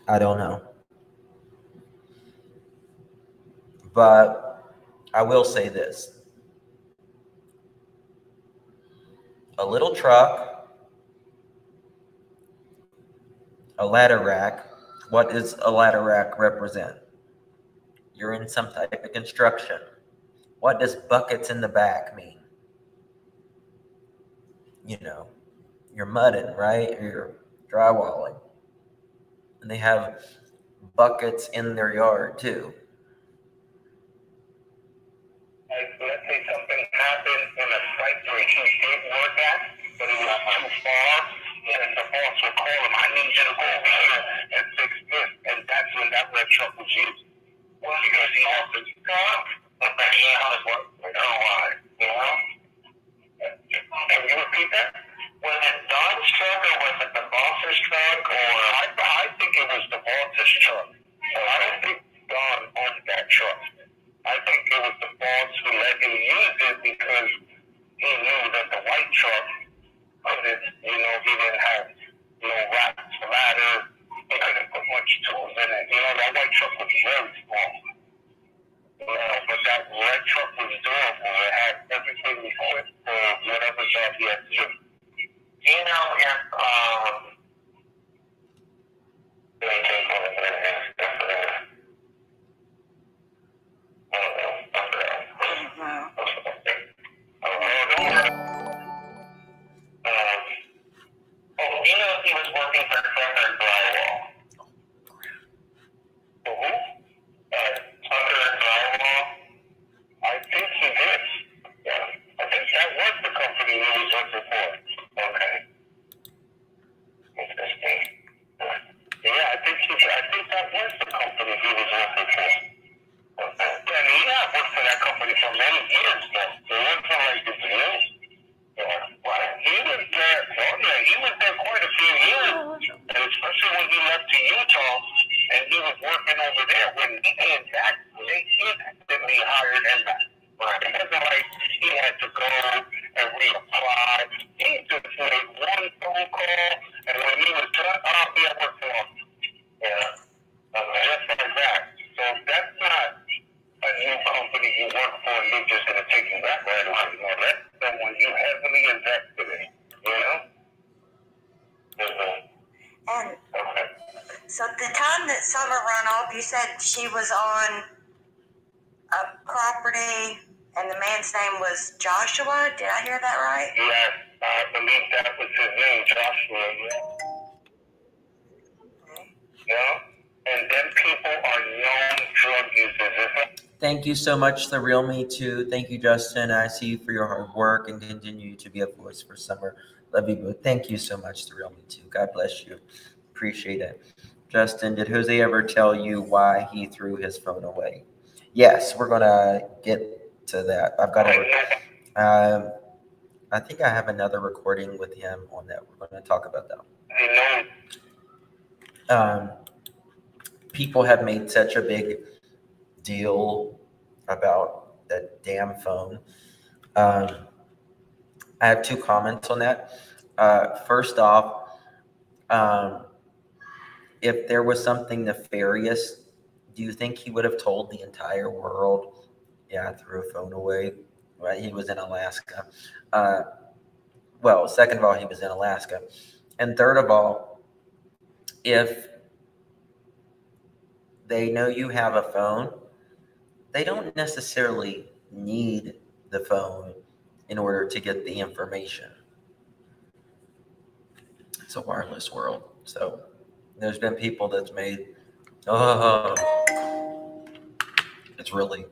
I don't know. But I will say this. A little truck, a ladder rack. What does a ladder rack represent? You're in some type of construction. What does buckets in the back mean? You know, you're mudding, right? Or you're drywalling. And they have buckets in their yard too. Let's say something happened in a site where he did work at, but it was too far, and the boss would call him, I need you to go over here and fix this. And that's when that red truck was used. Well, because he also got but that's how it works. I don't know why. You know? Can you repeat that? Was it Don's truck or was it the boss's truck? Or I think it was the boss's truck. So I don't think Don owned that truck. I think it was the boss who let him use it because he knew that the white truck couldn't, he didn't have racks, ladder, he couldn't put much tools in it. That white truck was very small. But that red truck was durable. It had everything equipped for whatever job he had to do. He was working for Tucker and Drywall. For who? Tucker and Drywall? I think he did. Yeah. I think that was the company he was working for. Okay. Interesting. Yeah, I think that was the company he was working for. And he had worked for that company for many years though. It wasn't like it's new. He was there. He was there quite a few years, and especially when he left to Utah, and he was working over there. When he came back, he actively hired him back. It wasn't like he had to go and reapply. He just made one phone call, and when he was done, he had work for him. Just like that. So that's not a new company you work for, and you're just going to take you back right away. That's someone you heavily invested in, And so the time that Summer ran off, you said she was on a property and the man's name was Joshua. Did I hear that right? Yes, I believe that was his name, Joshua. Okay. Yeah, and then people are known drug users. Thank you so much, The Real Me Too. Thank you, Justin. I see you for your hard work and continue to be a voice for Summer. Love you both. Thank you so much, The Real Me Too. God bless you. Appreciate it. Justin, did Jose ever tell you why he threw his phone away? Yes, we're going to get to that. I've got I think I have another recording with him on that. We're going to talk about that. People have made such a big deal about that damn phone. I have two comments on that. First off, if there was something nefarious, do you think he would have told the entire world, yeah, I threw a phone away? Right? He was in Alaska. Well, second of all, he was in Alaska. And third of all, if they know you have a phone, they don't necessarily need the phone in order to get the information. It's a wireless world. So there's been people that's made, it's really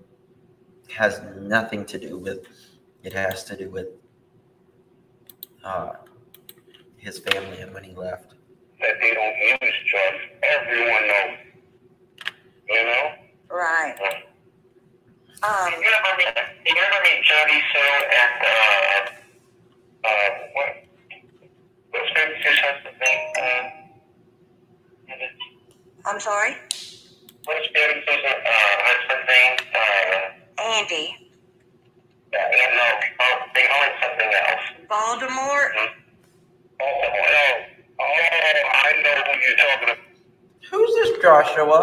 has nothing to do with, it has to do with his family and when he left. That they don't use drugs. Everyone knows. You know? Right. Did you ever meet Jody Sue and what's Jody Sue's husband's name? I'm sorry? What's Jody Sue's husband's name? Andy. Yeah, no, they call it something else. Baltimore? Oh, I know who you're talking about. Who's this Joshua?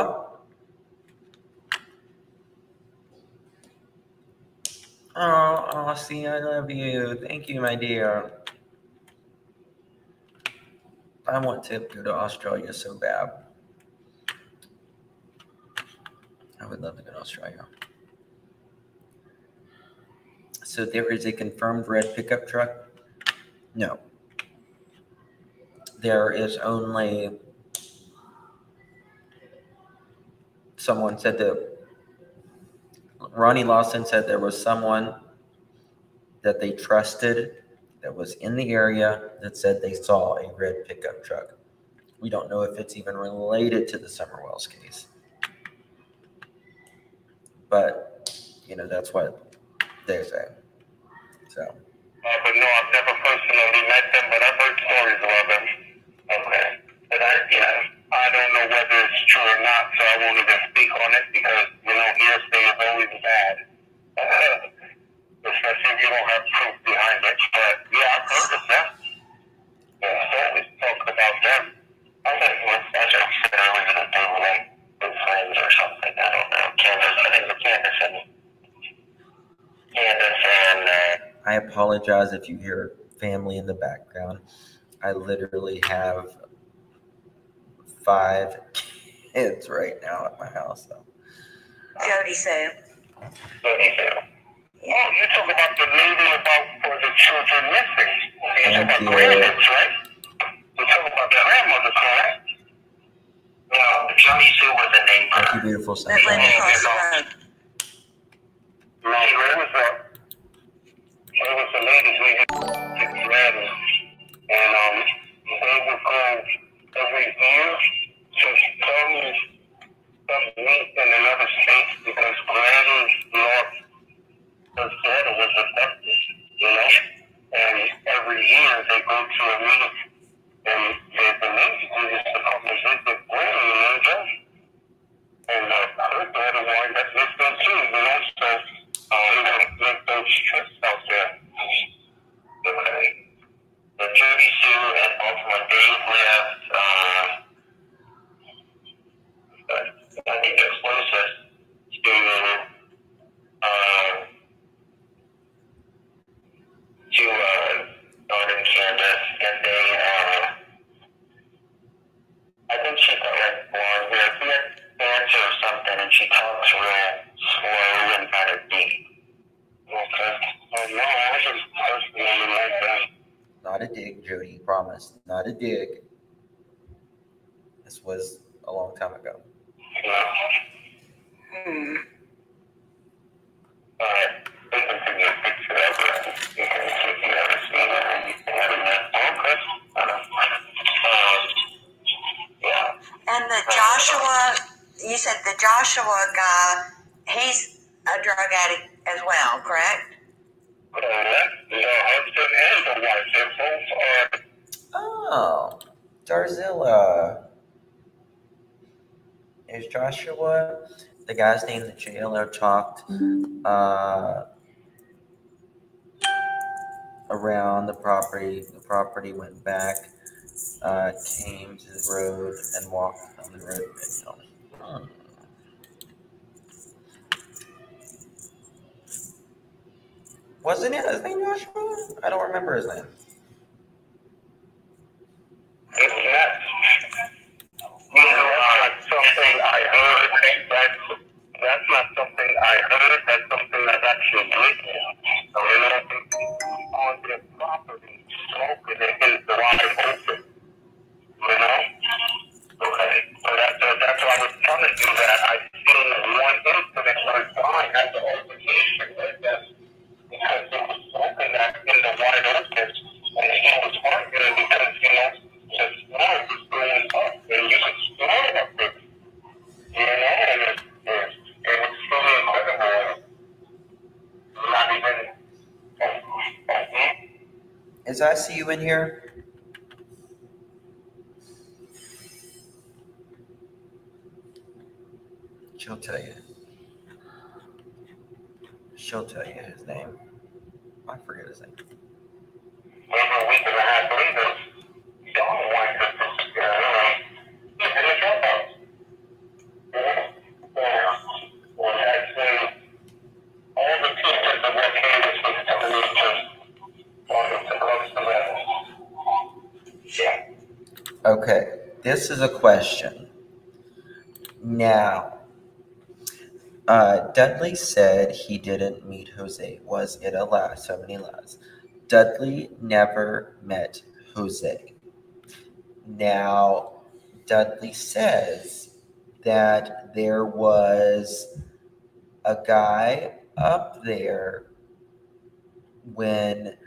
Oh, see, I love you. Thank you, my dear. I want to go to Australia so bad. I would love to go to Australia. So there is a confirmed red pickup truck? No. There is only... Someone said that... Ronnie Lawson said there was someone that they trusted that was in the area that said they saw a red pickup truck. We don't know if it's even related to the Summerwells case. But, you know, that's what they say. So. But no, I've never personally met them, but I've heard stories about them. Okay. But I don't know whether it's true or not, so I won't even speak on it because, you know, hearsay is always bad. Especially if you don't have proof behind it. But yeah, I've heard of them. Yeah, so always talk about them. I think they're really going to do like good friends or something. I don't know. Candace and I apologize if you hear family in the background. I literally have 5 kids right now at my house. So. Jody Sue. Jody Sue. Oh, you're talking about the lady about for the children missing. You're talking about Thank you. grandkids, right? You're talking about the grandmother, correct? No, Jody Sue was a neighbor. Thank you, beautiful That lived sunshine. across the road. No, there was a lady who had together, and they would go every year to some meet in another state because Granny lost her daughter was abducted, you know? And every year they go to a meet, and the lady who used to come and visit Granny in New Jersey. And her daughter wind up missing too, you know? So they would make those trips out there. Okay. The Jody Sue and Baltimore, they lived, I think the closest to Dawn and Candace, and they, I think she got like blonde hair. She had cancer or something, and she talks real slow and kind of deep. Okay. Oh, no, I wasn't personally like that. Not a dig, Jody, promise. Not a dig. This was a long time ago. Yeah. But they can send you a picture of her. You can see if you ever seen her and you can have her met. Okay. Yeah. And the Joshua, you said the Joshua guy, he's a drug addict as well, correct? Correct. The husband and the wife, they both are. Oh, Darzilla. Is Joshua the guy's name in the jailer talked around the property? The property went back, came to the road and walked on the road. Wasn't it his name Joshua? I don't remember his name. It's not something I heard. That's not something I heard. That's something that's actually written. So, you know, on their property, smoking it in the wide open. You know? Okay. So that's why I was telling you that I seen one incident where Don had the altercation like that because they were smoking that in the wide open. Is ICU in here? She'll tell you. She'll tell you his name. I forget his name. Over a week and a half later, Dawn wanted to in the drop house. Or actually, all the pieces of what came was totally just wanted to close the level. Yeah. Okay, this is a question. Now, Dudley said he didn't meet Jose. Was it a lie? So many lies. Dudley never met Jose. Now, Dudley says that there was a guy up there when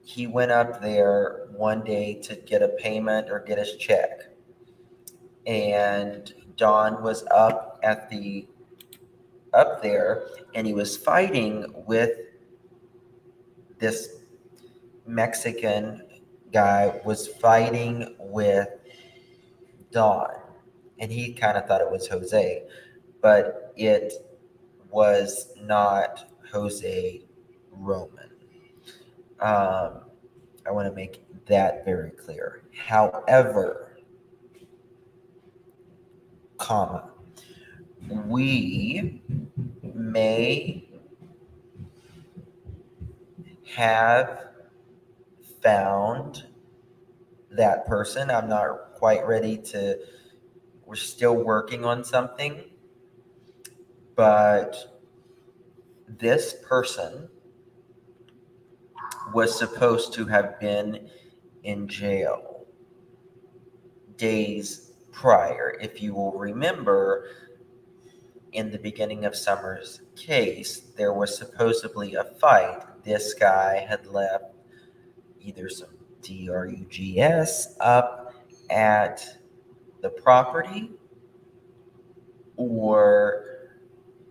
he went up there one day to get a payment or get his check. And Don was up there, and he was fighting with this Mexican guy was fighting with Don, and he kind of thought it was Jose, but it was not Jose Roman. I want to make that very clear. However, we may have found that person. I'm not quite ready to, we're still working on something, but this person was supposed to have been in jail days prior. If you will remember, in the beginning of Summer's case, there was supposedly a fight. This guy had left either some DRUGS up at the property, or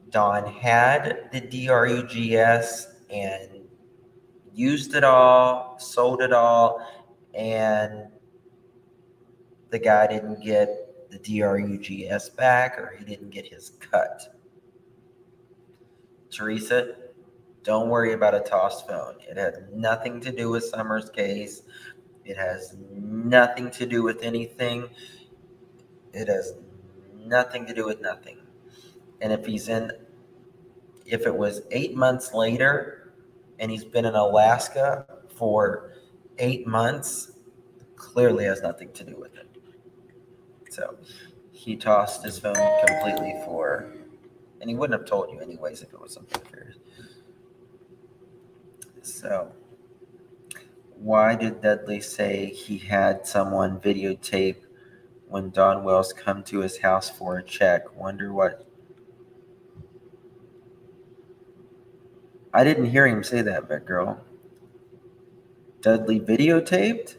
Don had the DRUGS and used it all, sold it all, and the guy didn't get the DRUGS back, or he didn't get his cut. Teresa, don't worry about a tossed phone. It had nothing to do with Summer's case. It has nothing to do with anything. It has nothing to do with nothing. And if it was 8 months later and he's been in Alaska for 8 months, clearly has nothing to do with it. So he tossed his phone completely and he wouldn't have told you anyways if it was something serious. So why did Dudley say he had someone videotape when Don Wells come to his house for a check? Wonder what? I didn't hear him say that, but girl. Dudley videotaped?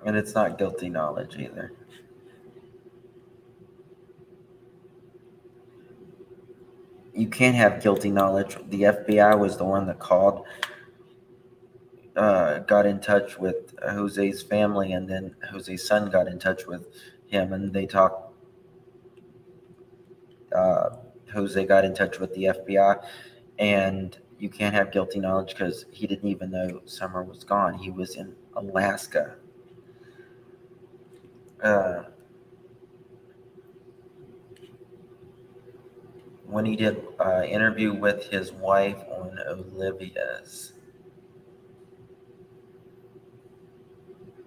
And it's not guilty knowledge either. You can't have guilty knowledge. The FBI was the one that called, got in touch with Jose's family, and then Jose's son got in touch with him, and they talked. Jose got in touch with the FBI, and you can't have guilty knowledge because he didn't even know Summer was gone. He was in Alaska. When he did interview with his wife on Olivia's,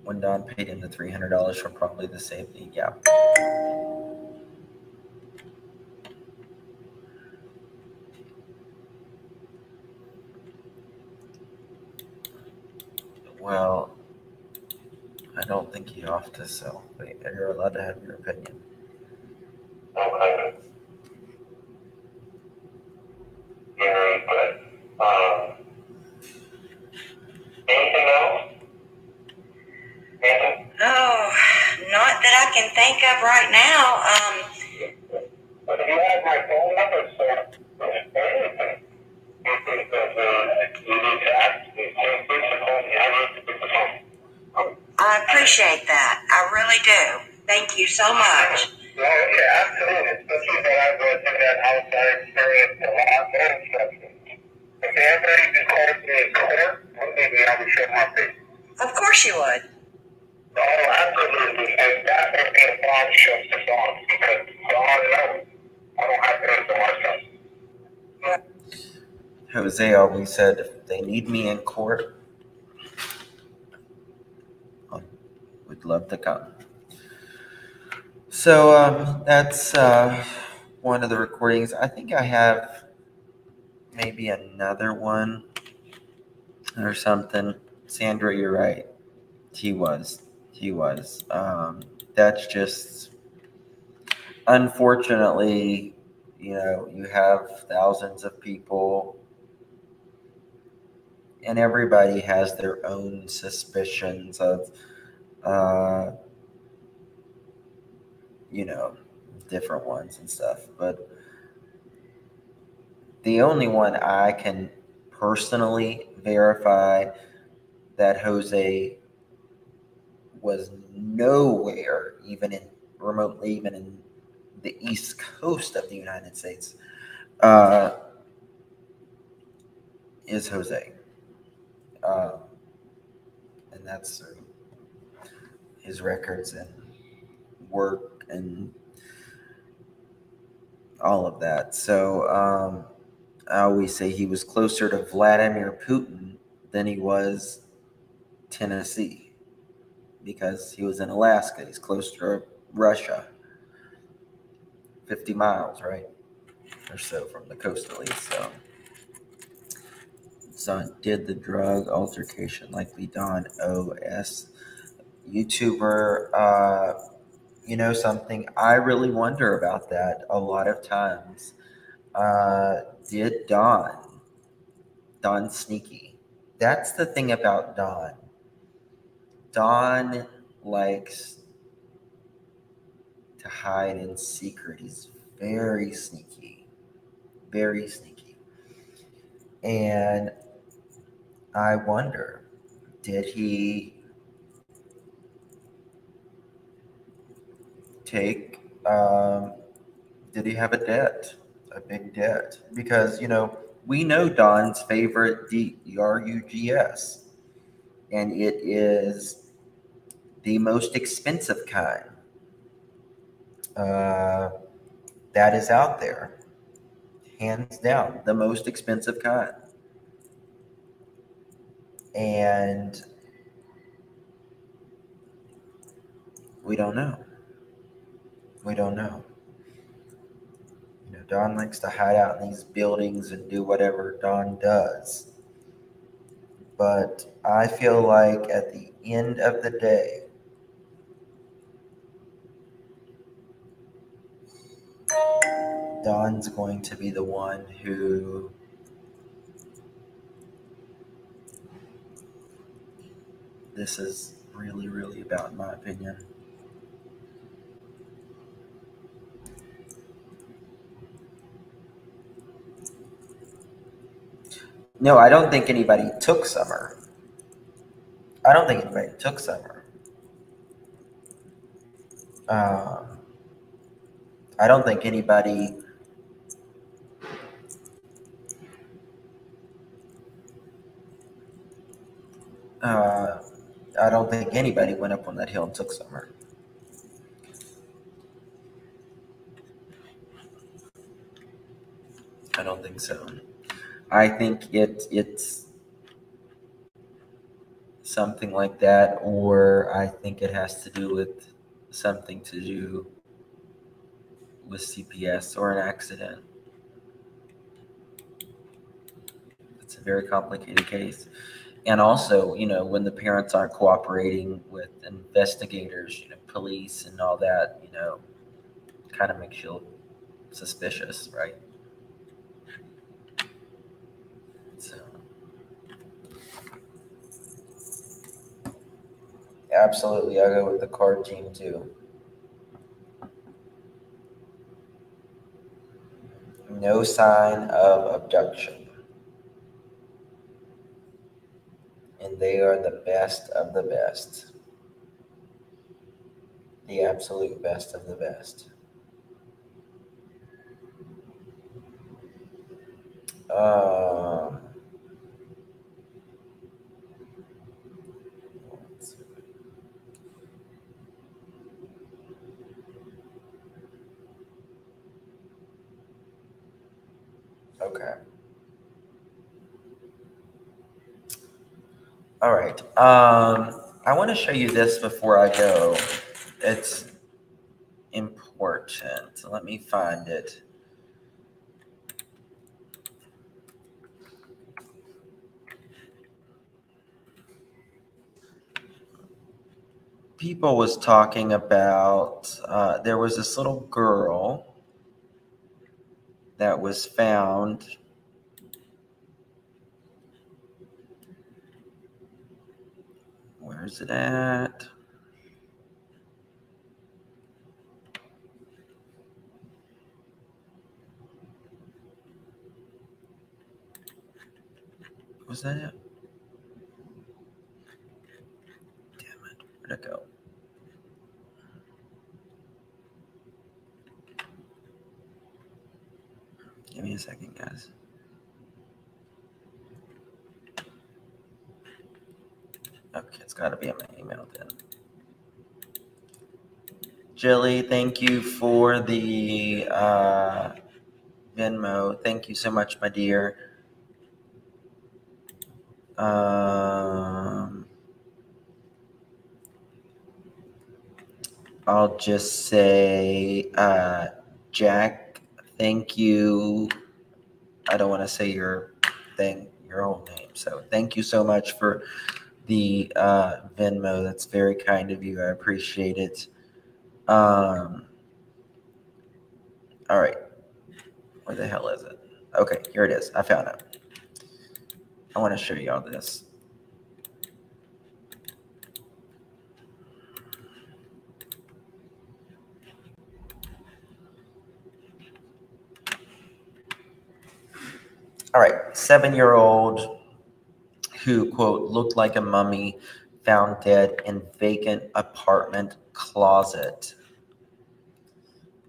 when Don paid him the $300 for probably the safety. Yeah. Well, I don't think he ought to sell, but you're allowed to have your opinion. Okay. Anything else? Anything? Oh, not that I can think of right now. If you have my phone appreciate that. I really do. Thank you so much. Well, yeah, absolutely. Especially that I went through that outside experience a lot more stuff. If everybody just called me in court, maybe I would show my face. Of course you would. Oh, absolutely. And that would be a bombshell to Dawn because Dawn knows I don't have to answer myself. Jose always said, if they need me in court, I would love to come. So that's one of the recordings. I think I have maybe another one or something. Sandra, you're right. He was. That's just, unfortunately, you have thousands of people and everybody has their own suspicions of, different ones and stuff. But the only one I can personally verify that Jose was nowhere remotely even in the East Coast of the United States is Jose. And that's his records and work and all of that. So I always say he was closer to Vladimir Putin than he was Tennessee, because he was in Alaska. He's close to Russia, 50 miles, right? Or so from the coast, at least. So did the drug altercation likely Don O.S. YouTuber? Something I really wonder about that a lot of times. Did Don Sneaky? That's the thing about Don. Don likes to hide in secret. He's very sneaky. Very sneaky. And I wonder, did he did he have a big debt? Because, we know Don's favorite DRUGS, and it is the most expensive kind that is out there. Hands down, the most expensive kind. And we don't know. Don likes to hide out in these buildings and do whatever Don does. But I feel like at the end of the day, Don's going to be the one who this is really, really about, in my opinion. No, I don't think anybody took Summer. I don't think anybody took Summer. I don't think anybody went up on that hill and took Summer. I don't think so. I think it's something like that, or I think it has to do with something to do with CPS or an accident. It's a very complicated case. And also, when the parents aren't cooperating with investigators, police and all that, kind of makes you look suspicious, right? So, absolutely, I'll go with the card team too. No sign of abduction. And they are the best of the best. The absolute best of the best. Okay. All right. I want to show you this before I go. It's important. Let me find it. People was talking about, there was this little girl that was found. Where's it at? Was that it? Damn it. Where'd it go? Give me a second, guys. Okay, it's got to be in my email then. Jilly, thank you for the Venmo. Thank you so much, my dear. I'll just say, Jack, thank you. I don't want to say your whole name. So thank you so much for the Venmo. That's very kind of you. I appreciate it. All right. Where the hell is it? Okay, here it is. I found it. I want to show you all this. All right, 7-year-old who, quote, looked like a mummy, found dead in vacant apartment closet.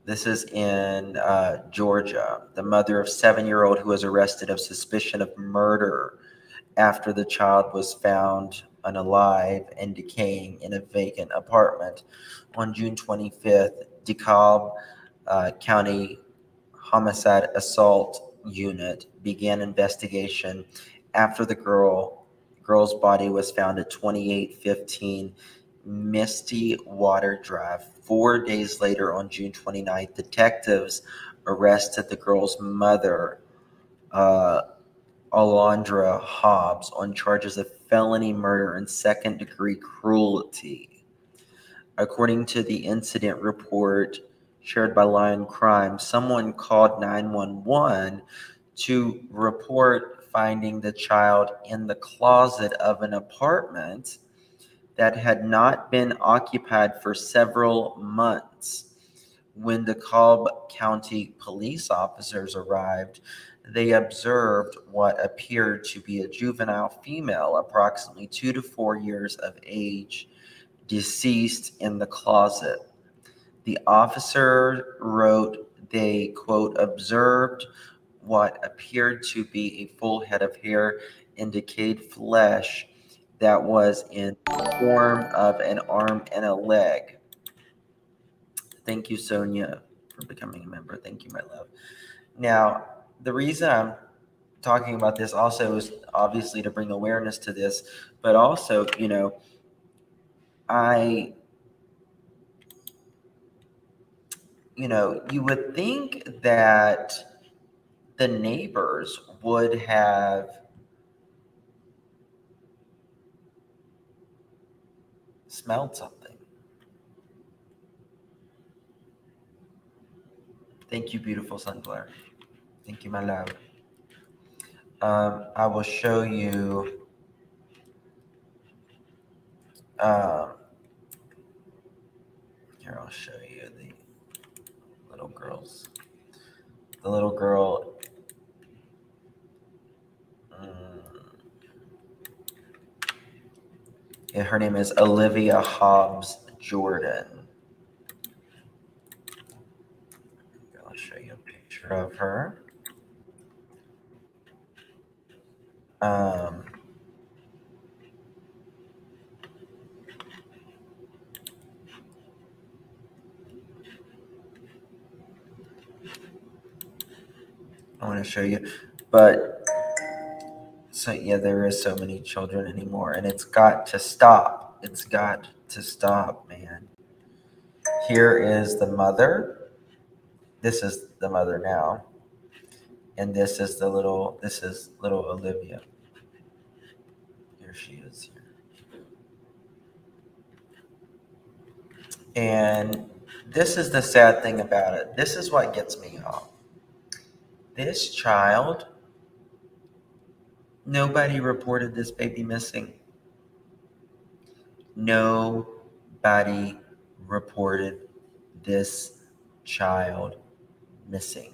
This is in Georgia. The mother of 7-year-old who was arrested of suspicion of murder after the child was found unalive and decaying in a vacant apartment. On June 25th, DeKalb County Homicide Assault Unit began investigation after the girl's body was found at 2815 Misty Water Drive. 4 days later, on June 29th, detectives arrested the girl's mother, Alondra Hobbs, on charges of felony murder and second-degree cruelty. According to the incident report shared by Lion Crime, someone called 911 to report finding the child in the closet of an apartment that had not been occupied for several months. When the DeKalb County police officers arrived, they observed what appeared to be a juvenile female, approximately 2 to 4 years of age, deceased in the closet. The officer wrote they, quote, observed what appeared to be a full head of hair and decayed flesh that was in the form of an arm and a leg. Thank you, Sonia, for becoming a member. Thank you, my love. Now, the reason I'm talking about this also is obviously to bring awareness to this, but also, you know, you would think that the neighbors would have smelled something. Thank you, beautiful Sunflower. Thank you, my love. I will show you. Here, I'll show you the little girls. The little girl. Her name is Olivia Hobbs Jordan. picture of her. I want to show you, but so yeah, there is so many children anymore, and it's got to stop. It's got to stop, man. Here is the mother. This is the mother now, and this is little Olivia. Here she is. And this is the sad thing about it. This is what gets me off. This child, nobody reported this baby missing. Nobody reported this child missing.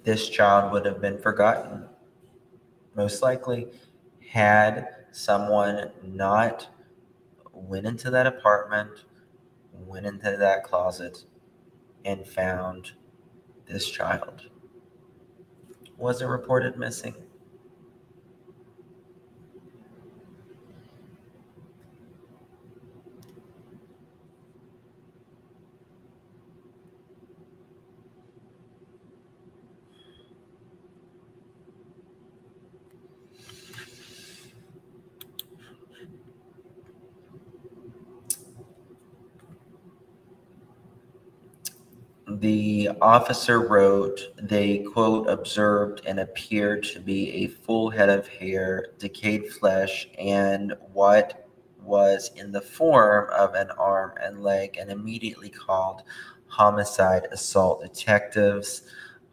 This child would have been forgotten, most likely, had someone not went into that apartment, went into that closet, and found this child. Wasn't reported missing. The officer wrote, they, quote, observed and appeared to be a full head of hair, decayed flesh, and what was in the form of an arm and leg, and immediately called homicide assault detectives.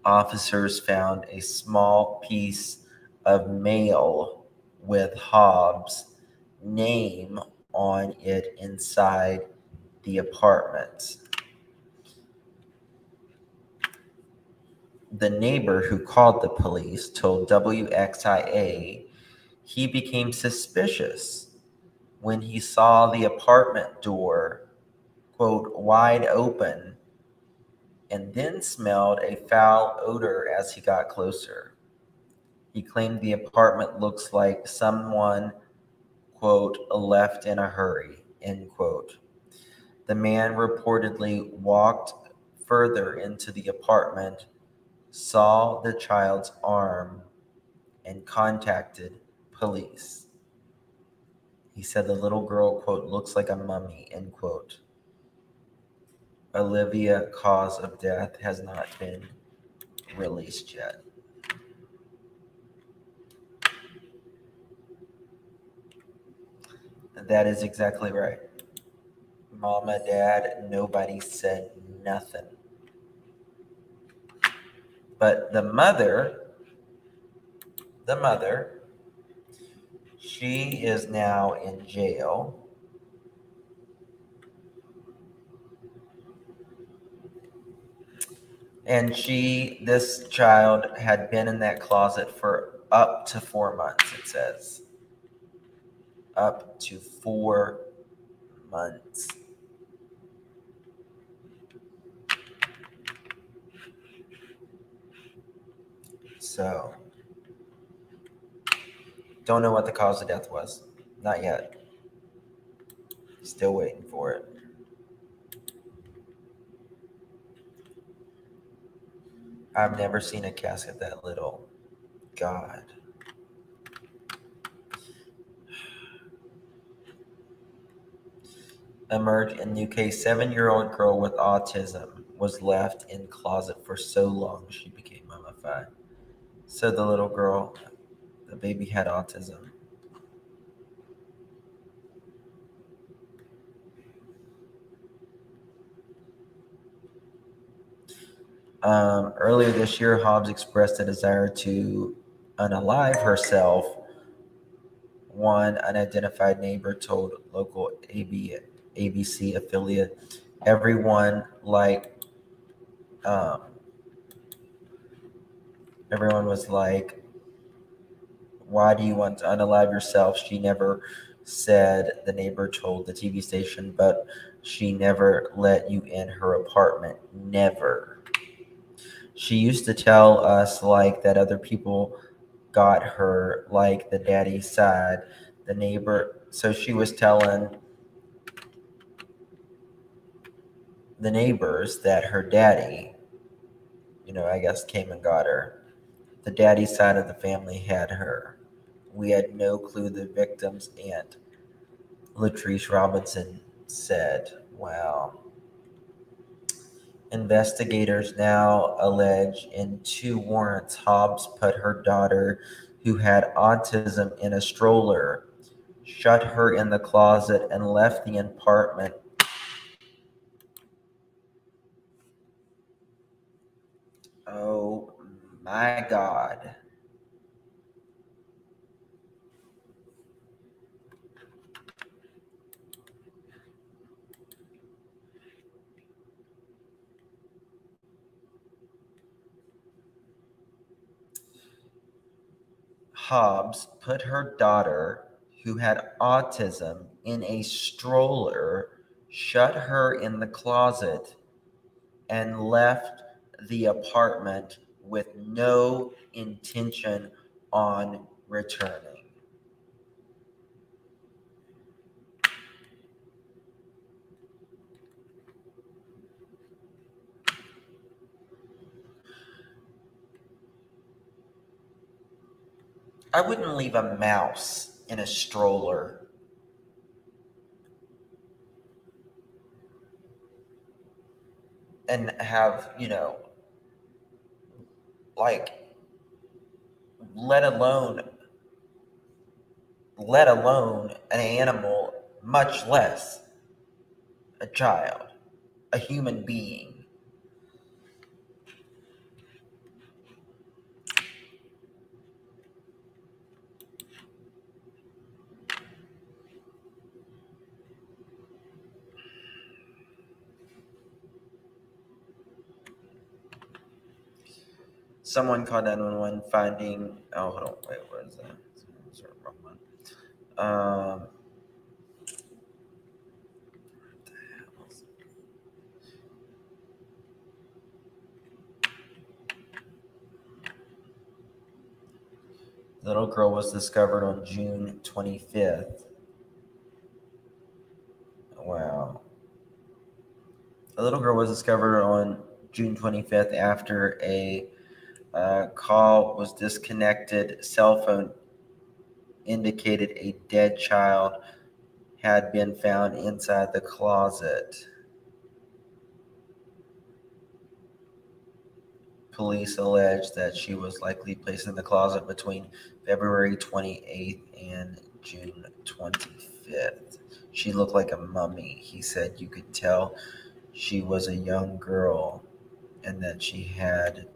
Officers found a small piece of mail with Hobbs' name on it inside the apartment. The neighbor who called the police told WXIA he became suspicious when he saw the apartment door, quote, wide open, and then smelled a foul odor as he got closer. He claimed the apartment looks like someone, quote, left in a hurry, end quote. The man reportedly walked further into the apartment, saw the child's arm, and contacted police. He said the little girl, quote, looks like a mummy, end quote. Olivia, cause of death has not been released yet. That is exactly right. Mama, Dad, nobody said nothing. But the mother, she is now in jail. And this child had been in that closet for up to 4 months, it says. Up to 4 months. So, don't know what the cause of death was. Not yet. Still waiting for it. I've never seen a casket that little. God. Emerged in UK, 7-year-old girl with autism was left in closet for so long she became mummified. So the little girl, the baby had autism. Earlier this year, Hobbs expressed a desire to unalive herself. One unidentified neighbor told local ABC affiliate, everyone was like, why do you want to unalive yourself? She never said, the neighbor told the TV station, but She never let you in her apartment. Never. She used to tell us like that other people got her, like the daddy side, the neighbor. So she was telling the neighbors that her daddy, I guess came and got her. The daddy side of the family had her. We had no clue the victim's aunt, Latrice Robinson, said. Wow. Investigators now allege in 2 warrants Hobbs put her daughter, who had autism, in a stroller, shut her in the closet, and left the apartment. Oh my God. Hobbs put her daughter, who had autism, in a stroller, shut her in the closet, and left the apartment with no intention on returning. I wouldn't leave a mouse in a stroller. And have, like, let alone an animal, much less a child, a human being. Someone called 911 finding, hold on, wait, what is that? Wrong one. The little girl was discovered on June 25th. Wow. The little girl was discovered on June 25th after a call was disconnected. Cell phone indicated a dead child had been found inside the closet. Police alleged that she was likely placed in the closet between February 28th and June 25th. She looked like a mummy. He said you could tell she was a young girl and that she had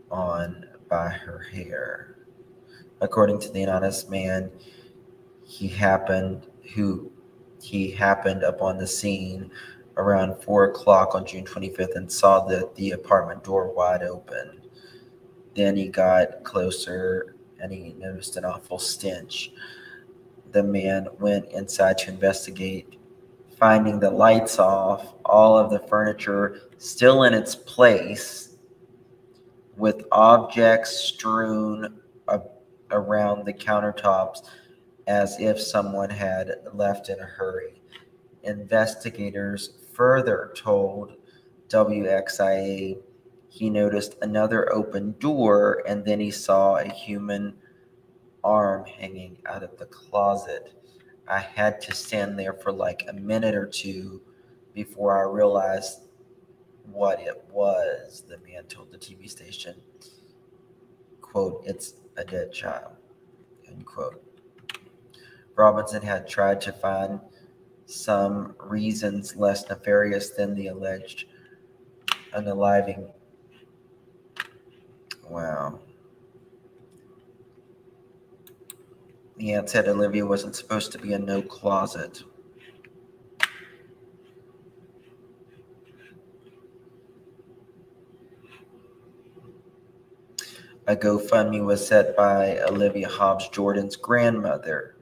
on by her hair. According to the anonymous man, he happened upon the scene around 4 o'clock on June 25th and saw the apartment door wide open. Then he got closer and he noticed an awful stench. The man went inside to investigate, finding the lights off, all of the furniture still in its place, with objects strewn around the countertops as if someone had left in a hurry. Investigators further told WXIA he noticed another open door and then he saw a human arm hanging out of the closet. I had to stand there for like a minute or two before I realized what it was, the man told the TV station. Quote, "It's a dead child," end quote. Robinson had tried to find some reasons less nefarious than the alleged unaliving. Wow. The aunt said Olivia wasn't supposed to be in no closet. A GoFundMe was set by Olivia Hobbs Jordan's grandmother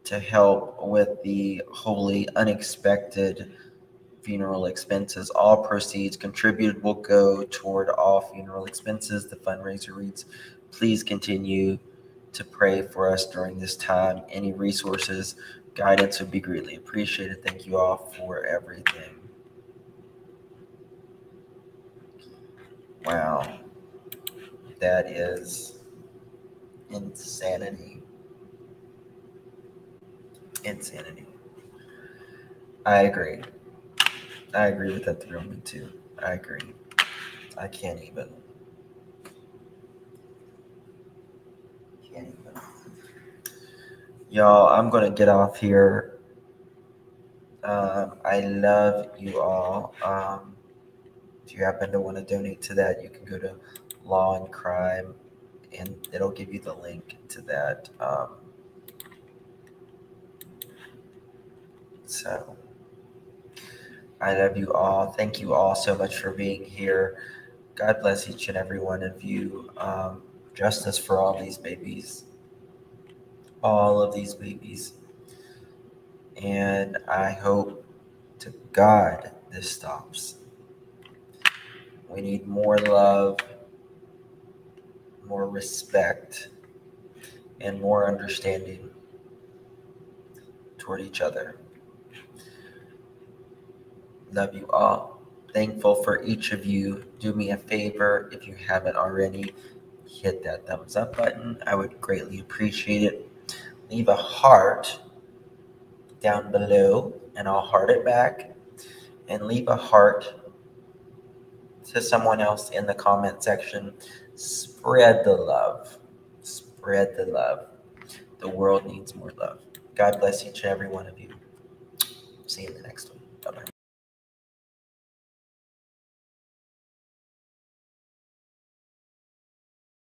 to help with the wholly unexpected funeral expenses. All proceeds contributed will go toward all funeral expenses. The fundraiser reads, please continue to pray for us during this time. Any resources, guidance would be greatly appreciated. Thank you all for everything. Wow. That is insanity. Insanity. I agree. I agree with that thrill me too. I agree. I can't even. Y'all, I'm going to get off here. I love you all. If you happen to want to donate to that, you can go to Law and Crime, and it'll give you the link to that. So I love you all. Thank you all so much for being here. God bless each and every one of you. Justice for all these babies. All of these babies. And I hope to God this stops. We need more love, more respect, and more understanding toward each other. Love you all. Thankful for each of you. Do me a favor, if you haven't already, hit that thumbs up button. I would greatly appreciate it. Leave a heart down below, and I'll heart it back. And leave a heart to someone else in the comment section. Spread the love. Spread the love. The world needs more love. God bless each and every one of you. See you in the next one. Bye-bye.